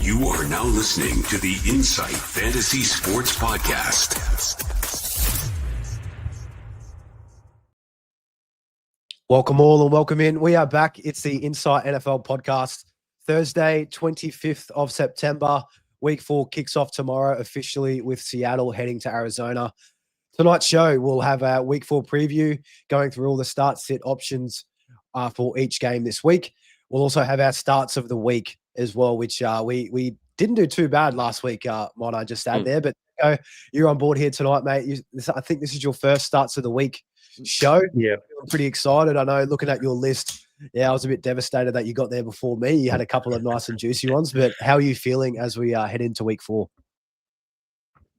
You are now listening to the Insight Fantasy Sports Podcast. Welcome all and welcome in. We are back. It's the Insight NFL Podcast. Thursday, 25th of September. Week 4 kicks off tomorrow officially with Seattle heading to Arizona. Tonight's show, we'll have a Week 4 preview going through all the start-sit options for each game this week. We'll also have our starts of the week as well, which we didn't do too bad last week, might I just add there. But you're on board here tonight, mate. I think this is your first starts of the week show. Yeah. I'm pretty excited. I know looking at your list, I was a bit devastated that you got there before me. You had a couple of nice and juicy ones, but how are you feeling as we head into week 4?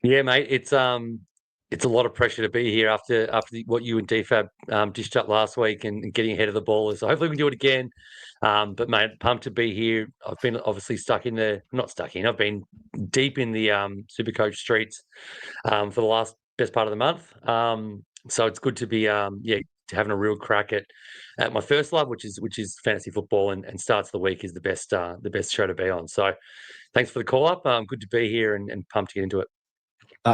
Yeah, mate, it's a lot of pressure to be here after what you and DFAB dished up last week and getting ahead of the ball. So hopefully we can do it again. But mate, pumped to be here. I've been obviously I've been deep in the SuperCoach streets for the best part of the month. So it's good to be having a real crack at my first love, which is fantasy football, and starts the week is the best show to be on. So thanks for the call up. Good to be here and pumped to get into it.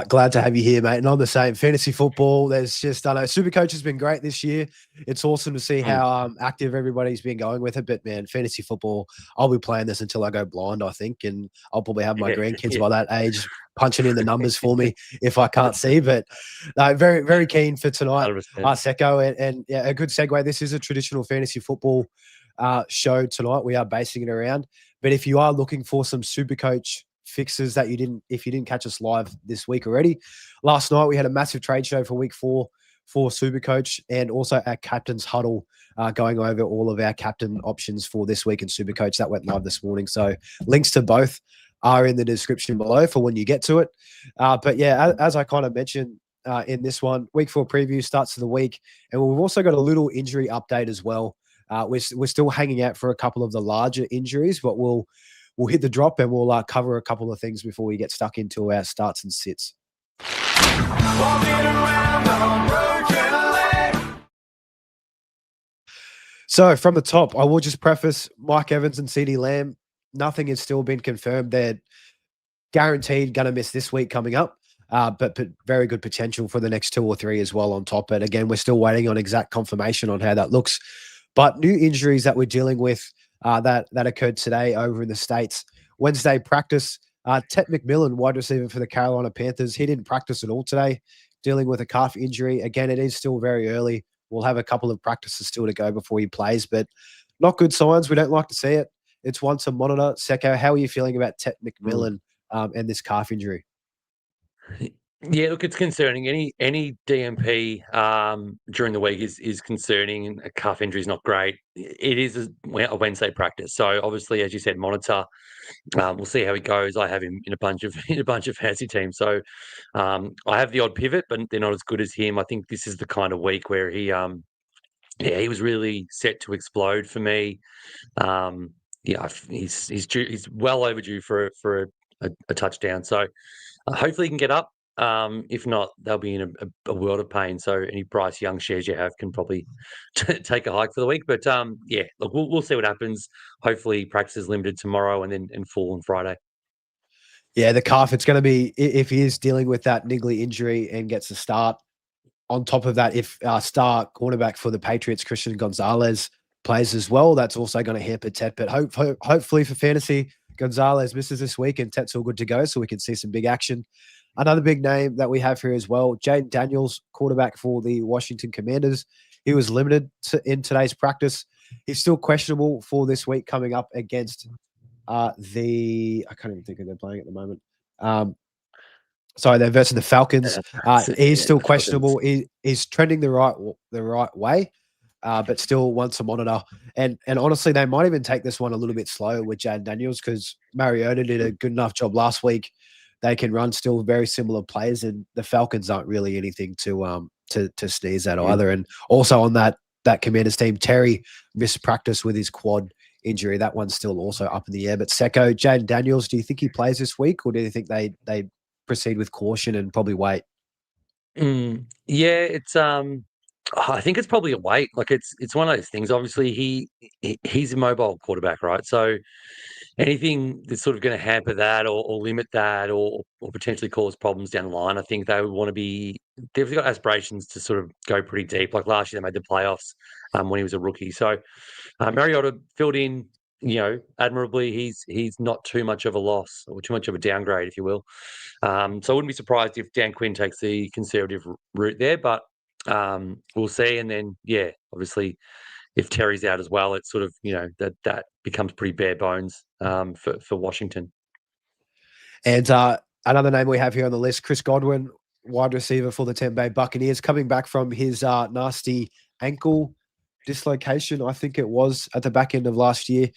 Glad to have you here, mate. And I'm the same. Fantasy football, I know SuperCoach has been great this year. It's awesome to see how active everybody's been going with it. But, man, fantasy football, I'll be playing this until I go blind, I think. And I'll probably have my grandkids by that age punching in the numbers for me if I can't see. But very, very keen for tonight, Secko. And a good segue. This is a traditional fantasy football show tonight. We are basing it around. But if you are looking for some SuperCoach fixes that if you didn't catch us live this week already, last night we had a massive trade show for week 4 for SuperCoach, and also our captain's huddle going over all of our captain options for this week in SuperCoach. That went live this morning. So links to both are in the description below for when you get to it. But yeah, as I kind of mentioned in this one, week 4 preview starts of the week, and we've also got a little injury update as well. We're still hanging out for a couple of the larger injuries, but we'll hit the drop and we'll cover a couple of things before we get stuck into our starts and sits. So from the top, I will just preface Mike Evans and CeeDee Lamb. Nothing has still been confirmed. They're guaranteed going to miss this week coming up, but very good potential for the next 2 or 3 as well on top. But again, we're still waiting on exact confirmation on how that looks. But new injuries that we're dealing with that occurred today over in the States. Wednesday practice, Ted McMillan, wide receiver for the Carolina Panthers, he didn't practice at all today, dealing with a calf injury. Again, it is still very early. We'll have a couple of practices still to go before he plays, but not good signs. We don't like to see it. It's one to monitor. Secko, how are you feeling about Ted McMillan and this calf injury? Yeah, look, it's concerning. Any DMP during the week is concerning, and a calf injury is not great. It is a Wednesday practice, so obviously, as you said, monitor. We'll see how he goes. I have him in a bunch of fantasy teams, so I have the odd pivot, but they're not as good as him. I think this is the kind of week where he was really set to explode for me. He's well overdue for a touchdown. So hopefully he can get up. If not, they'll be in a world of pain. So any Bryce Young shares you have can probably take a hike for the week. But look, we'll see what happens. Hopefully practice is limited tomorrow and full on Friday. Yeah, the calf, it's going to be, if he is dealing with that niggly injury and gets a start, on top of that, if star cornerback for the Patriots, Christian Gonzalez, plays as well, that's also going to hamper Tet. But hopefully for fantasy, Gonzalez misses this week and Tet's all good to go, so we can see some big action. Another big name that we have here as well, Jaden Daniels, quarterback for the Washington Commanders. He was limited in today's practice. He's still questionable for this week coming up against I can't even think who they're playing at the moment. They're versus the Falcons. He's still questionable. He's trending the right way, but still wants to monitor. And honestly, they might even take this one a little bit slow with Jaden Daniels, because Mariota did a good enough job last week. They can run still very similar players, and the Falcons aren't really anything to sneeze at either. And also on that Commanders team, Terry missed practice with his quad injury. That one's still also up in the air. But Secko, Jaden Daniels, do you think he plays this week, or do you think they proceed with caution and probably wait? Yeah, it's I think it's probably a wait. Like it's one of those things. Obviously, he's a mobile quarterback, right? So anything that's sort of going to hamper that or limit that or potentially cause problems down the line, I think they would want to be. They've got aspirations to sort of go pretty deep. Like last year, they made the playoffs when he was a rookie. So Mariota filled in, admirably. He's not too much of a loss or too much of a downgrade, if you will. So I wouldn't be surprised if Dan Quinn takes the conservative route there, but we'll see. And then, obviously, if Terry's out as well, it's sort of, that becomes pretty bare bones for Washington. And another name we have here on the list, Chris Godwin, wide receiver for the Tampa Bay Buccaneers, coming back from his nasty ankle dislocation, I think it was, at the back end of last year.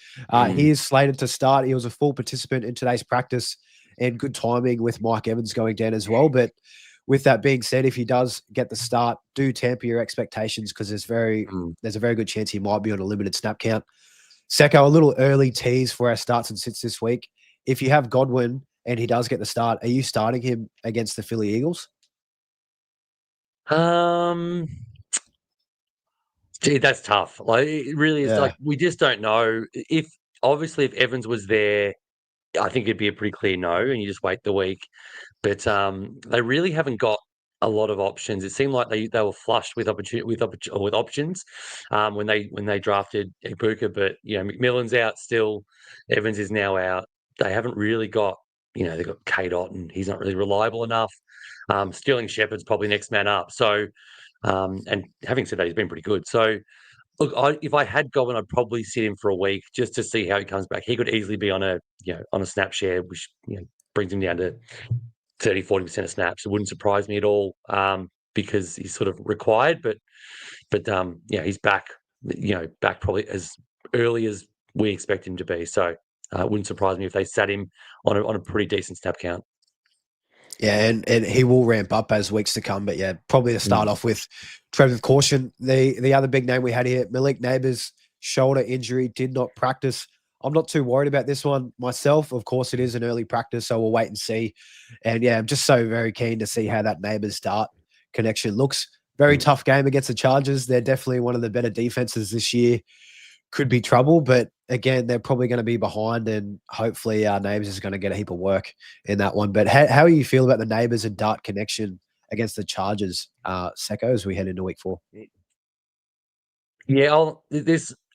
He is slated to start. He was a full participant in today's practice, and good timing with Mike Evans going down as well. But with that being said, if he does get the start, do temper your expectations, because there's a very good chance he might be on a limited snap count. Secko, a little early tease for our starts and sits this week. If you have Godwin and he does get the start, are you starting him against the Philly Eagles? Gee, that's tough. Like, it really is. Like, we just don't know. If Evans was there, I think it'd be a pretty clear no, and you just wait the week. But they really haven't got a lot of options. It seemed like they were flushed with options when they drafted Ibuka, but McMillan's out still. Evans is now out. They haven't really got, they've got K-Dot, and he's not really reliable enough. Sterling Shepard's probably next man up. So, and having said that, he's been pretty good. So, look, if I had Godwin, I'd probably sit him for a week just to see how he comes back. He could easily be on a snap share, which brings him down to 30-40% of snaps. It wouldn't surprise me at all, because he's sort of required. But he's back. Back probably as early as we expect him to be. So it wouldn't surprise me if they sat him on a pretty decent snap count. Yeah, and he will ramp up as weeks to come. But probably to start off with, tread with caution. The other big name we had here, Malik Neighbors, shoulder injury, did not practice. I'm not too worried about this one myself. Of course, it is an early practice, so we'll wait and see. And I'm just so very keen to see how that Neighbors start connection looks. Very tough game against the Chargers. They're definitely one of the better defenses this year. Could be trouble, but again, they're probably going to be behind, and hopefully Neighbors is going to get a heap of work in that one. But how do you feel about the Neighbors and Dart connection against the Chargers, Secko, as we head into week 4? Yeah,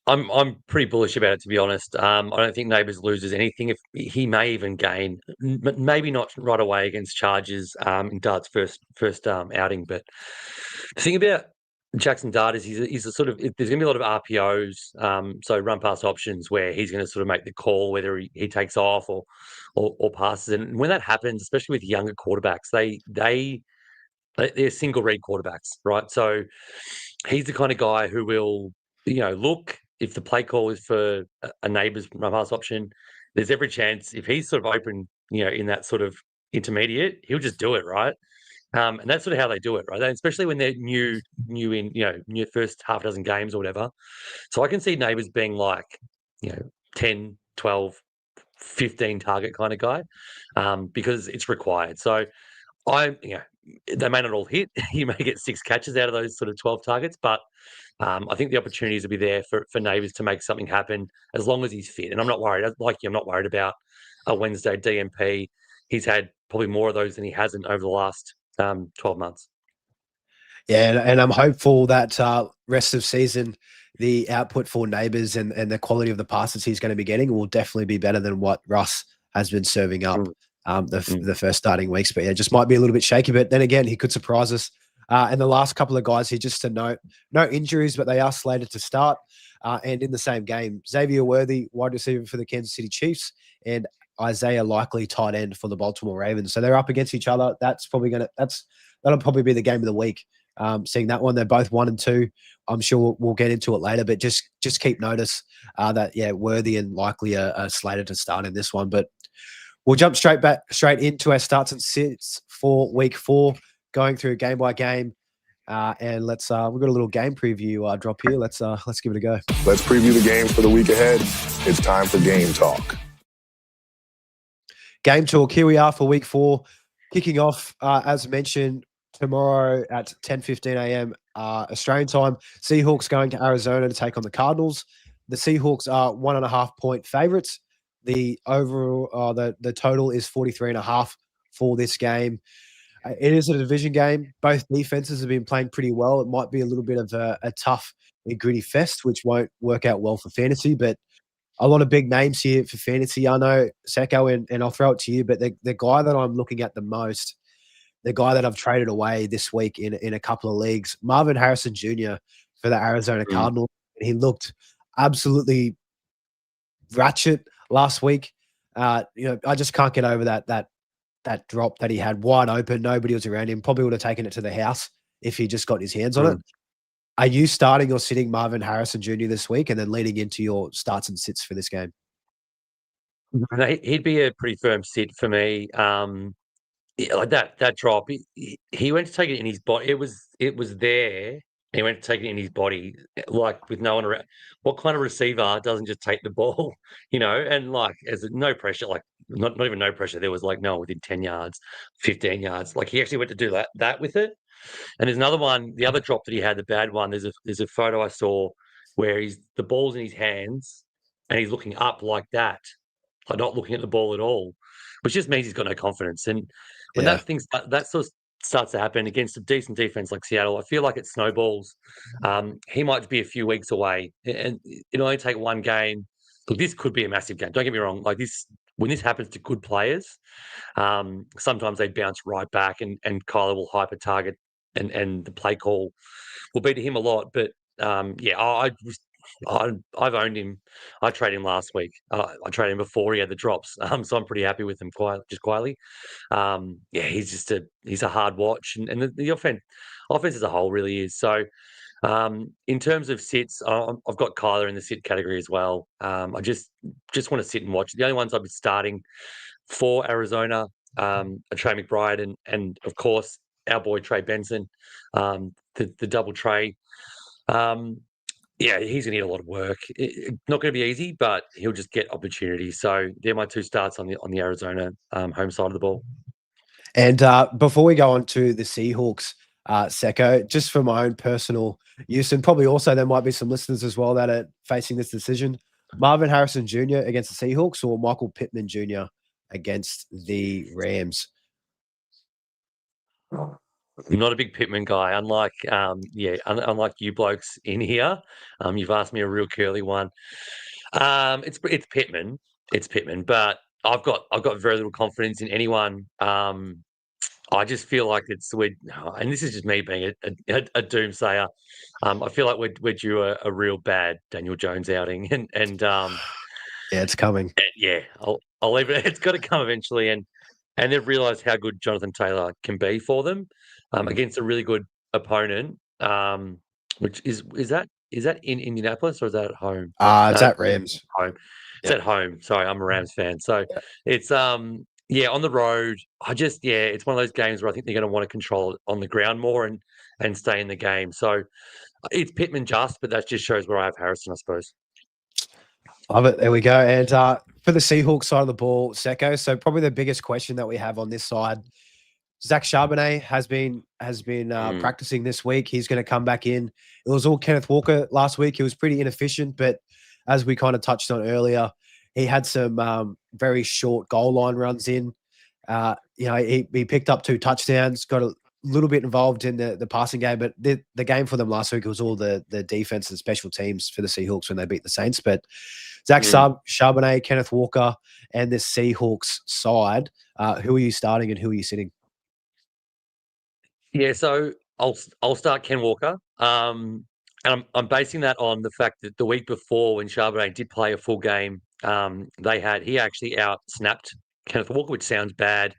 I'm pretty bullish about it, to be honest. I don't think Neighbors loses anything. If he may even gain, maybe not right away against Chargers in Dart's first outing. But the thing about Jackson Dart is he's a sort of, there's going to be a lot of RPOs, so run pass options, where he's going to sort of make the call whether he takes off or passes. And when that happens, especially with younger quarterbacks, they're single read quarterbacks, right? So he's the kind of guy who will, look, if the play call is for a Neighbors run pass option, there's every chance if he's sort of open, in that sort of intermediate, he'll just do it, right? And that's sort of how they do it, right? And especially when they're new in, new first half dozen games or whatever. So I can see Neighbors being like, 10, 12, 15 target kind of guy, because it's required. So they may not all hit. You may get 6 catches out of those sort of 12 targets, but I think the opportunities will be there for Neighbors to make something happen as long as he's fit. And I'm not worried. Like you, I'm not worried about a Wednesday DMP. He's had probably more of those than he hasn't over the last 12 months. Yeah, and I'm hopeful that rest of season, the output for Neighbors and the quality of the passes he's going to be getting will definitely be better than what Russ has been serving up the first starting weeks. But just might be a little bit shaky. But then again, he could surprise us. And the last couple of guys here, just to note, no injuries, but they are slated to start. And in the same game, Xavier Worthy, wide receiver for the Kansas City Chiefs, and Isaiah Likely, tight end for the Baltimore Ravens. So they're up against each other. That'll probably be the game of the week. Seeing that one, they're both 1 and 2. I'm sure we'll get into it later, but just keep notice that Worthy and Likely are slated to start in this one. But we'll jump straight into our starts and sits for week 4, going through game by game. And let's we've got a little game preview drop here. Let's give it a go. Let's preview the game for the week ahead. It's time for Game Talk. Game Talk. Here we are for week 4, kicking off as mentioned tomorrow at 10:15 a.m. Australian time. Seahawks going to Arizona to take on the Cardinals. The Seahawks are 1.5 point favorites. the overall, the total is 43.5 for this game. It is a division game. Both defenses have been playing pretty well. It might be a little bit of a tough and gritty fest, which won't work out well for fantasy, but a lot of big names here for fantasy. I know Secko, and I'll throw it to you, but the guy that I'm looking at the most, the guy that I've traded away this week in a couple of leagues, Marvin Harrison Jr. for the Arizona Cardinals. He looked absolutely ratchet last week. I just can't get over that drop that he had wide open. Nobody was around him. Probably would have taken it to the house if he just got his hands on it. Are you starting or sitting Marvin Harrison Jr. this week and then leading into your starts and sits for this game? No, he'd be a pretty firm sit for me. Like that drop, he went to take it in his body. It was there. He went to take it in his body, like with no one around. What kind of receiver doesn't just take the ball, And like, as no pressure, like not even no pressure. There was like no one within 10 yards, 15 yards. Like he actually went to do that with it. And there's another one, the other drop that he had, the bad one. There's a photo I saw where the ball's in his hands and he's looking up like that, like not looking at the ball at all, which just means he's got no confidence. And when that sort of starts to happen against a decent defense like Seattle, I feel like it snowballs. He might be a few weeks away, and it'll only take one game. Look, this could be a massive game. Don't get me wrong. Like this, when this happens to good players, sometimes they bounce right back, and Kyler will hyper target, and the play call will be to him a lot. But I've owned him. I traded him last week. I traded him before he had the drops. So I'm pretty happy with him quietly. He's a hard watch, and the offense as a whole really is. So in terms of sits, I've got Kyler in the sit category as well. I just want to sit and watch. The only ones I've been starting for Arizona are Trey McBride and of course our boy Trey Benson, the double Trey. He's going to need a lot of work. Not going to be easy, but he'll just get opportunities. So they're my two starts on the Arizona home side of the ball. And before we go on to the Seahawks, Secko, just for my own personal use, and probably also there might be some listeners as well that are facing this decision, Marvin Harrison Jr. against the Seahawks or Michael Pittman Jr. against the Rams? I'm not a big Pittman guy, unlike you blokes in here. You've asked me a real curly one. It's Pittman. It's Pittman, but I've got very little confidence in anyone. I just feel like and this is just me being a doomsayer. I feel like we're due a real bad Daniel Jones outing, and it's coming. I'll leave it. It's got to come eventually, and they've realised how good Jonathan Taylor can be for them against a really good opponent. Which is that in Indianapolis or is that at home? It's at Rams. Home. It's at home. Sorry, I'm a Rams fan, so it's on the road. It's one of those games where I think they're going to want to control it on the ground more and stay in the game. So it's Pittman but that just shows where I have Harrison, I suppose. Love it. There we go. And for the Seahawks side of the ball, Secko, so probably the biggest question that we have on this side, Zach Charbonnet has been practicing this week. He's going to come back in. It was all Kenneth Walker last week. He was pretty inefficient, but as we kind of touched on earlier, he had some very short goal line runs in. He picked up 2 touchdowns, got a little bit involved in the passing game, but the game for them last week was all the defense and special teams for the Seahawks when they beat the Saints. But Zach Charbonnet, Kenneth Walker, and the Seahawks side, who are you starting and who are you sitting? Yeah, so I'll start Ken Walker, and I'm basing that on the fact that the week before when Charbonnet did play a full game, he actually out snapped Kenneth Walker, which sounds bad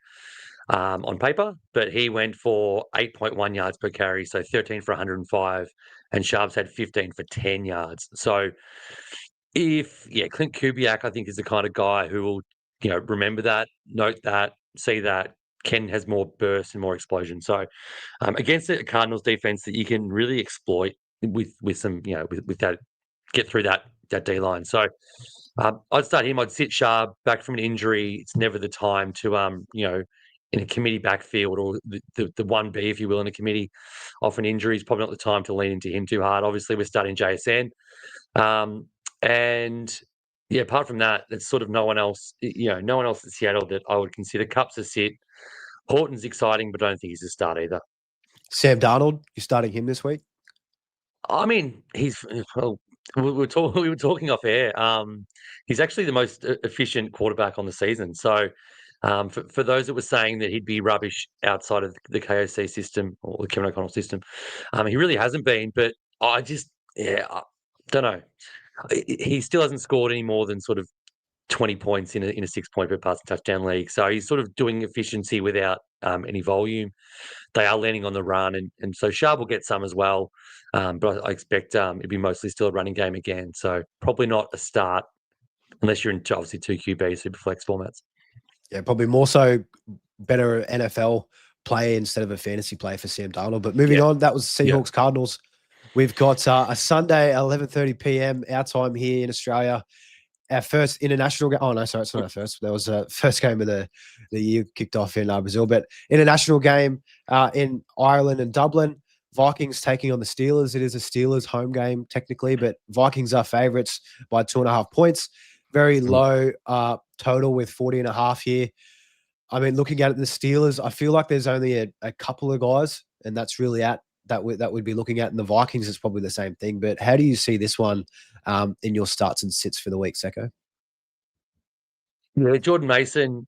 on paper, but he went for 8.1 yards per carry, so 13 for 105, and Charbs had 15 for 10 yards. So Clint Kubiak, I think, is the kind of guy who will, remember that, note that, see that. Ken has more burst and more explosion. So against the Cardinals defense that you can really exploit with some, with that, get through that D-line. So I'd start him. I'd sit Sharp back from an injury. It's never the time to, in a committee backfield or the 1B, if you will, in a committee off an injury, is probably not the time to lean into him too hard. Obviously, we're starting JSN. And Yeah, apart from that, there's sort of no one else, no one else at Seattle that I would consider. Cup's a sit. Horton's exciting, but I don't think he's a start either. Sam Darnold, you're starting him this week? I mean, well, we were talking off air. He's actually the most efficient quarterback on the season. So, for those that were saying that he'd be rubbish outside of the KOC system or the Kevin O'Connell system, he really hasn't been. But I don't know. He still hasn't scored any more than sort of 20 points in a 6-point per passing touchdown league. So he's sort of doing efficiency without any volume. They are landing on the run, and so Sharp will get some as well. But I expect it'd be mostly still a running game again. So probably not a start unless you're in obviously 2 QB super flex formats. Yeah, probably more so better NFL play instead of a fantasy play for Sam Darnold. But moving on, that was Seahawks Cardinals. We've got a Sunday, 11:30 p.m. our time here in Australia. Our first international game. Oh, no, sorry, it's not our first. That was a first game of the year kicked off in Brazil. But international game in Ireland and Dublin. Vikings taking on the Steelers. It is a Steelers home game, technically, but Vikings are favourites by 2.5 points. Very low total with 40.5 here. I mean, looking at it, the Steelers, I feel like there's only a couple of guys, and that's really that we'd be looking at. And the Vikings is probably the same thing. But how do you see this one in your starts and sits for the week, Secko? Yeah, Jordan Mason,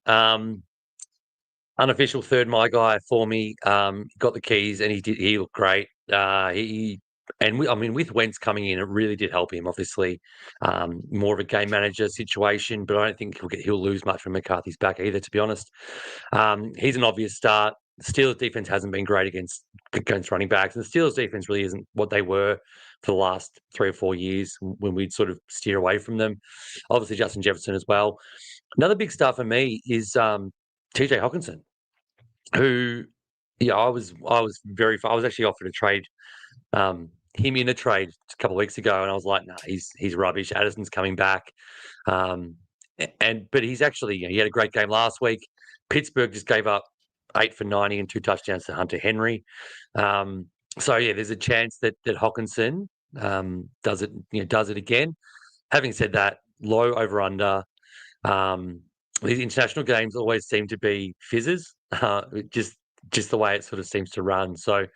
unofficial third my guy for me. Got the keys and he looked great. With Wentz coming in, it really did help him. Obviously, more of a game manager situation, but I don't think he'll lose much from McCarthy's back either. To be honest, he's an obvious start. The Steelers defense hasn't been great against running backs, and the Steelers defense really isn't what they were for the last 3 or 4 years when we'd sort of steer away from them. Obviously, Justin Jefferson as well. Another big star for me is TJ Hawkinson, who, I was actually offered a trade, him in a trade a couple of weeks ago, and I was like, nah, he's rubbish. Addison's coming back, but he's actually, he had a great game last week. Pittsburgh just gave up 8 for 90 and 2 touchdowns to Hunter Henry. There's a chance that Hawkinson does it again. Having said that, low over under. These international games always seem to be fizzes, just the way it sort of seems to run. So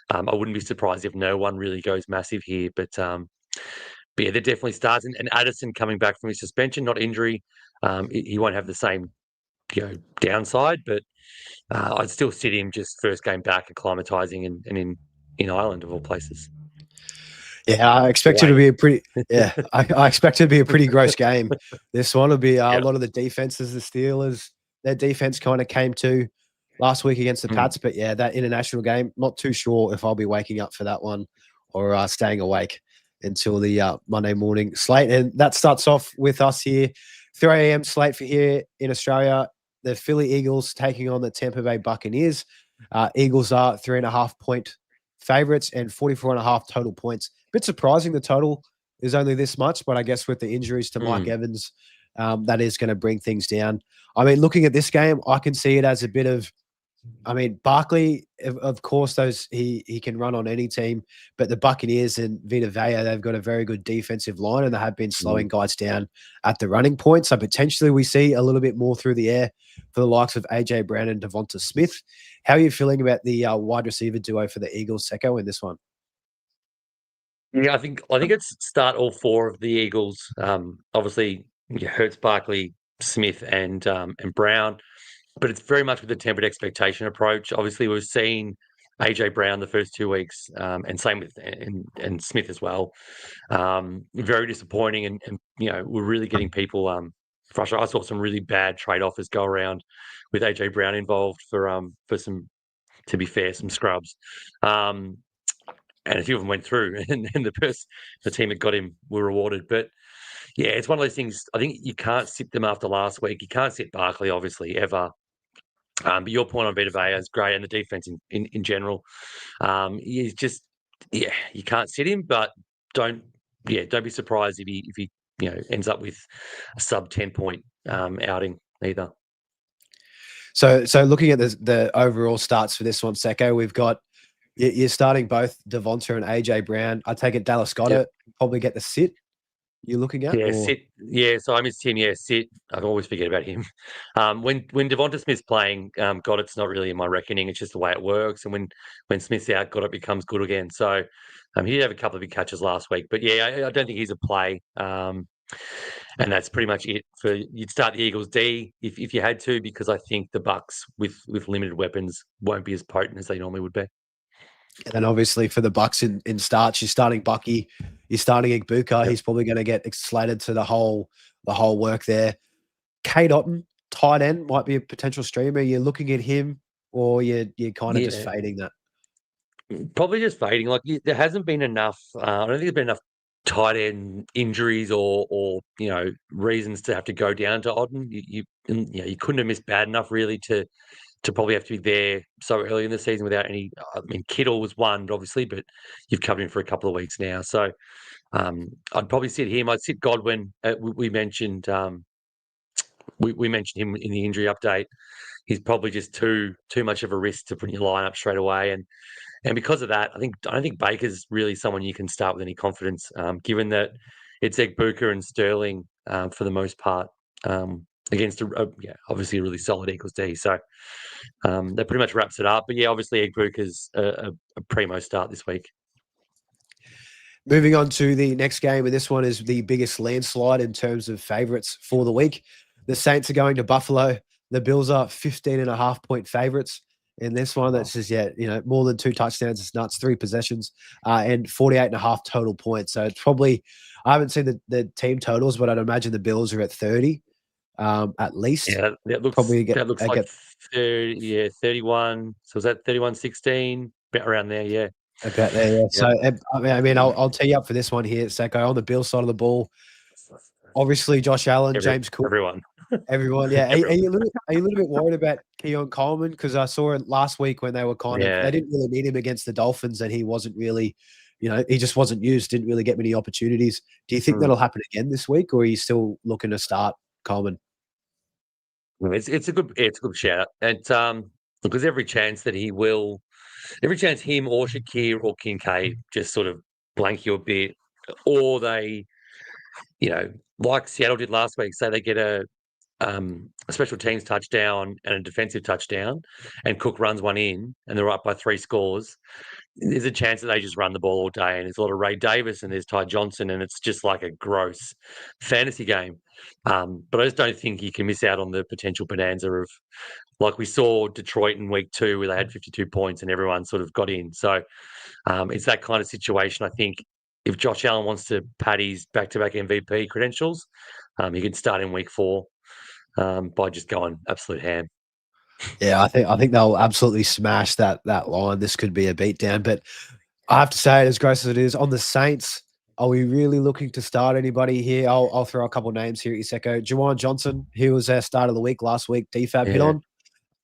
I wouldn't be surprised if no one really goes massive here. But there definitely starts. And Addison coming back from his suspension, not injury, he won't have the same downside. But I'd still sit him just first game back, acclimatizing and in Ireland of all places. Yeah, I expect it to be a pretty. Yeah, I expect it to be a pretty gross game. This one will be a lot of the defenses. The Steelers, their defense kind of came to last week against the Pats, but yeah, that international game, not too sure if I'll be waking up for that one or staying awake until the Monday morning slate. And that starts off with us here, 3 a.m. slate for here in Australia. The Philly Eagles taking on the Tampa Bay Buccaneers. Eagles are 3.5 point favorites and 44.5 total points. Bit surprising the total is only this much, but I guess with the injuries to Mike Evans, that is going to bring things down. I mean, looking at this game, I can see it as a bit of, Barkley, of course, he can run on any team, but the Buccaneers and Vita Vea, they've got a very good defensive line and they have been slowing guys down at the running point. So potentially we see a little bit more through the air for the likes of AJ Brown and Devonta Smith. How are you feeling about the wide receiver duo for the Eagles, Secko, in this one? Yeah, I think it's start all 4 of the Eagles. Obviously, Hurts, Barkley, Smith, and Brown, but it's very much with the tempered expectation approach. Obviously, we've seen AJ Brown the first 2 weeks, and same with and Smith as well. Very disappointing, and we're really getting people frustrated. I saw some really bad trade offers go around with AJ Brown involved for some, to be fair, some scrubs. And a few of them went through, and the team that got him were rewarded. But yeah, it's one of those things. I think you can't sit them after last week. You can't sit Barkley, obviously, ever. But your point on Vita Vea is great, and the defense in general. He's just, you can't sit him, but don't be surprised if he ends up with a sub 10 point outing either. So looking at the overall starts for this one, Secko, we've got. You're starting both Devonta and AJ Brown. I take it Dallas Goedert probably get the sit. you're looking at? Or Sit. Yeah, so I missed him. Yeah, sit. I always forget about him. When Devonta Smith's playing, Goddart's not really in my reckoning. It's just the way it works. And when Smith's out, Goddard becomes good again. So he did have a couple of big catches last week. But yeah, I don't think he's a play. And that's pretty much it. For you'd start the Eagles D if you had to, because I think the Bucks with limited weapons won't be as potent as they normally would be. and then obviously for the Bucks in starts, you're starting Bucky, you're starting Igbuka. Yep. He's probably going to get slated to the whole work there. Kate Otten, tight end, might be a potential streamer. You're looking at him, or you're kind of just fading that. Probably just fading. Like there hasn't been enough. I don't think there's been enough tight end injuries or reasons to have to go down to Odden. You couldn't have missed bad enough really to probably have to be there so early in the season without any. I mean, Kittle was one obviously, but you've covered him for a couple of weeks now. So I'd probably sit him. I'd sit Godwin. We mentioned we mentioned him in the injury update. He's probably just too much of a risk to put in your lineup straight away. And because of that, I don't think Baker's really someone you can start with any confidence, given that it's Igbuka and Sterling for the most part against obviously a really solid Eagles D. So that pretty much wraps it up. But yeah, obviously Igbuka's a primo start this week. Moving on to the next game, and this one is the biggest landslide in terms of favourites for the week. The Saints are going to Buffalo. The Bills are 15.5-point favourites. In this one, that's just, more than 2 touchdowns. It's nuts, 3 possessions, and 48.5 total points. So it's probably, I haven't seen the team totals, but I'd imagine the Bills are at 30 at least. Yeah, that looks like 30, 31. So is that 31-16? About around there, yeah. About there, yeah. So, I mean, I'll tee you up for this one here, Secko. On the Bills side of the ball, obviously Josh Allen, James Cook. Everyone, yeah. Are you a little bit worried about Keon Coleman? Because I saw it last week when they were they didn't really need him against the Dolphins, and he wasn't really, he just wasn't used, didn't really get many opportunities. Do you think that'll happen again this week, or are you still looking to start Coleman? It's a good shout. And look, there's every chance him or Shakir or Kincaid just sort of blank you a bit, or they, like Seattle did last week, say they get a special teams touchdown and a defensive touchdown, and Cook runs one in, and they're up by 3 scores. There's a chance that they just run the ball all day, and there's a lot of Ray Davis and there's Ty Johnson, and it's just like a gross fantasy game. But I just don't think you can miss out on the potential bonanza of, like we saw Detroit in week 2 where they had 52 points and everyone sort of got in. So it's that kind of situation. I think if Josh Allen wants to pad his back-to-back MVP credentials, he can start in week 4 by just going absolute ham. Yeah, I think they'll absolutely smash that line. This could be a beatdown, but I have to say, as gross as it is, on the Saints, are we really looking to start anybody here? I'll throw a couple of names here at Secko. Juwan Johnson, he was our start of the week last week. DFAB hit on.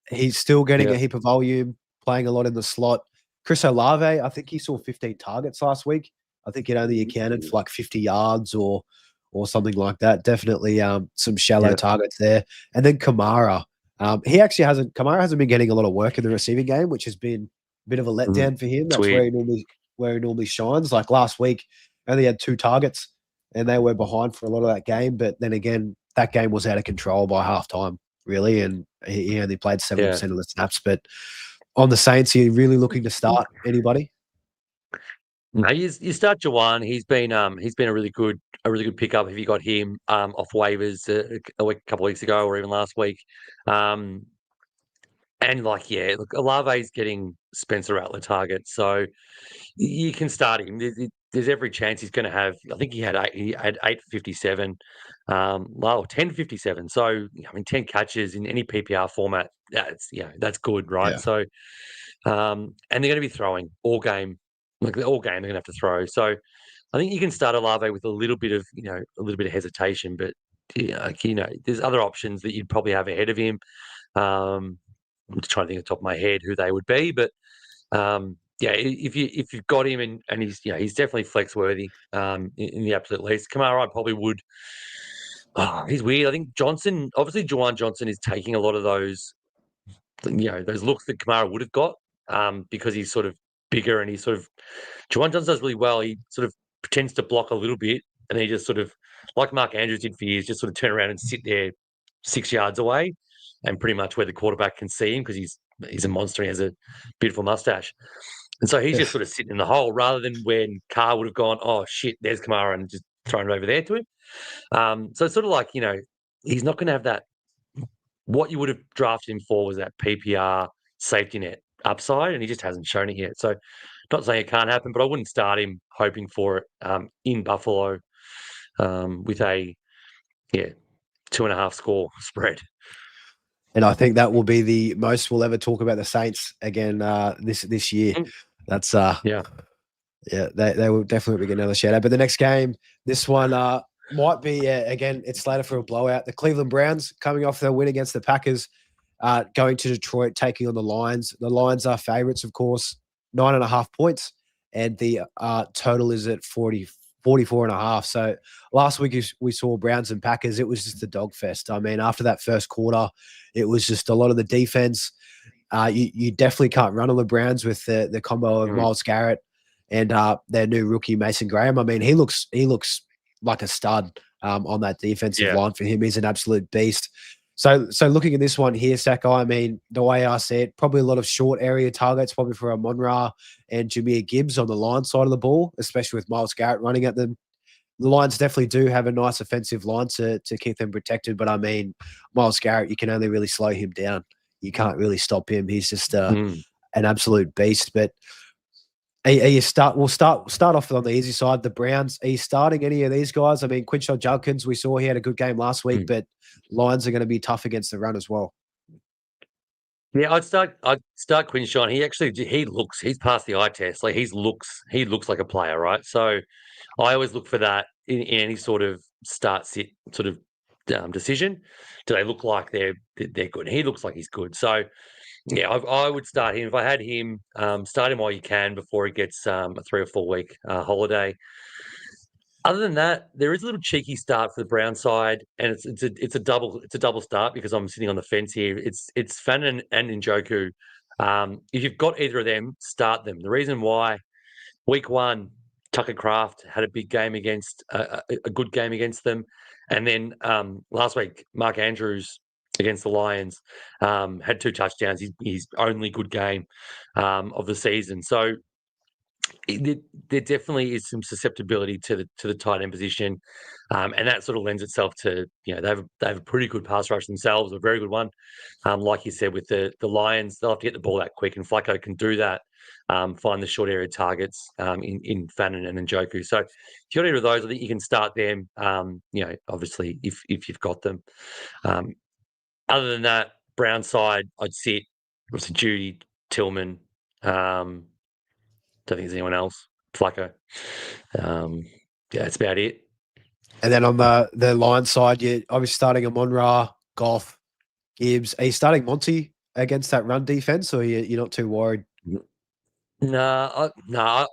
He's still getting a heap of volume, playing a lot in the slot. Chris Olave, I think he saw 15 targets last week. I think it only accounted for like 50 yards or something like that. Definitely some shallow targets there. And then Kamara. Kamara hasn't been getting a lot of work in the receiving game, which has been a bit of a letdown for him. That's where he normally shines. Like last week, only had 2 targets, and they were behind for a lot of that game. But then again, that game was out of control by halftime, really, and he only played 70% of the snaps. But on the Saints, are you really looking to start anybody? No, you start Juwan. He's been a really good pickup if you got him off waivers a couple of weeks ago or even last week. And look, Olave's getting Spencer Rattler targets, so you can start him. There's every chance he's going to have. I think he had 857, 1057. So I mean, 10 catches in any PPR format. That's good, right? Yeah. So, and they're going to be throwing all game. Like all game, they're going to have to throw. So, I think you can start Olave with a little bit of hesitation, but there's other options that you'd probably have ahead of him. I'm just trying to think off the top of my head who they would be, but if you've got him and he's definitely flex worthy in the absolute least. Kamara, I probably would. He's weird. I think Juwan Johnson is taking a lot of those looks that Kamara would have got because he's sort of bigger and Juwan Johnson does really well. He sort of pretends to block a little bit and he just sort of like Mark Andrews did for years, just sort of turn around and sit there 6 yards away and pretty much where the quarterback can see him because he's a monster. He has a beautiful mustache. And so he's just sort of sitting in the hole rather than when Carr would have gone, oh, shit, there's Kamara, and just thrown it over there to him. So it's sort of like, he's not going to have that. What you would have drafted him for was that PPR safety net upside, and he just hasn't shown it yet. So not saying it can't happen, but I wouldn't start him hoping for it in Buffalo with a 2.5 score spread. And I think that will be the most we'll ever talk about the Saints again this year. That's they will definitely get another shout out. But the next game, this one might be again, it's later for a blowout. The Cleveland Browns coming off their win against the Packers, going to Detroit, taking on the Lions. The Lions are favorites, of course, 9.5 points, and the total is at 44.5. So last week we saw Browns and Packers. It was just a dog fest. I mean, after that first quarter, it was just a lot of the defense. You definitely can't run on the Browns with the combo of Myles Garrett and their new rookie Mason Graham. I mean, he looks like a stud on that defensive line for him. He's an absolute beast. So looking at this one here, Secko, I mean, the way I see it, probably a lot of short area targets, probably for Amon-Ra and Jahmyr Gibbs on the line side of the ball, especially with Myles Garrett running at them. The Lions definitely do have a nice offensive line to keep them protected, but I mean, Myles Garrett, you can only really slow him down. You can't really stop him. He's just an absolute beast. But we'll start off on the easy side. The Browns, are you starting any of these guys? I mean, Quinshon Judkins, we saw he had a good game last week, but Lions are going to be tough against the run as well. Yeah, I'd start Quinshon. He's passed the eye test. Like he looks like a player, right? So I always look for that in any sort of start sit sort of decision. Do they look like they're good? He looks like he's good. So yeah, I would start him. If I had him, start him while you can before he gets a 3 or 4 week holiday. Other than that, there is a little cheeky start for the Brown side, and it's a double start because I'm sitting on the fence here. It's Fannin and Njoku. If you've got either of them, start them. The reason why, week 1, Tucker Kraft had a big game against a good game against them, and then last week Mark Andrews against the Lions had 2 touchdowns. His only good game of the season. So there definitely is some susceptibility to the tight end position, and that sort of lends itself to they have a pretty good pass rush themselves, a very good one. Like you said, with the Lions, they'll have to get the ball that quick, and Flacco can do that. Find the short area targets in Fannin and Njoku. So if you've got either of those, I think you can start them. Obviously if you've got them. Other than that, Brown side, I'd sit Judy, Tillman. Don't think there's anyone else. Flacco. That's about it. And then on the line side, you're obviously starting Amon-Ra, Goff, Gibbs. Are you starting Monty against that run defense, or you're not too worried? No,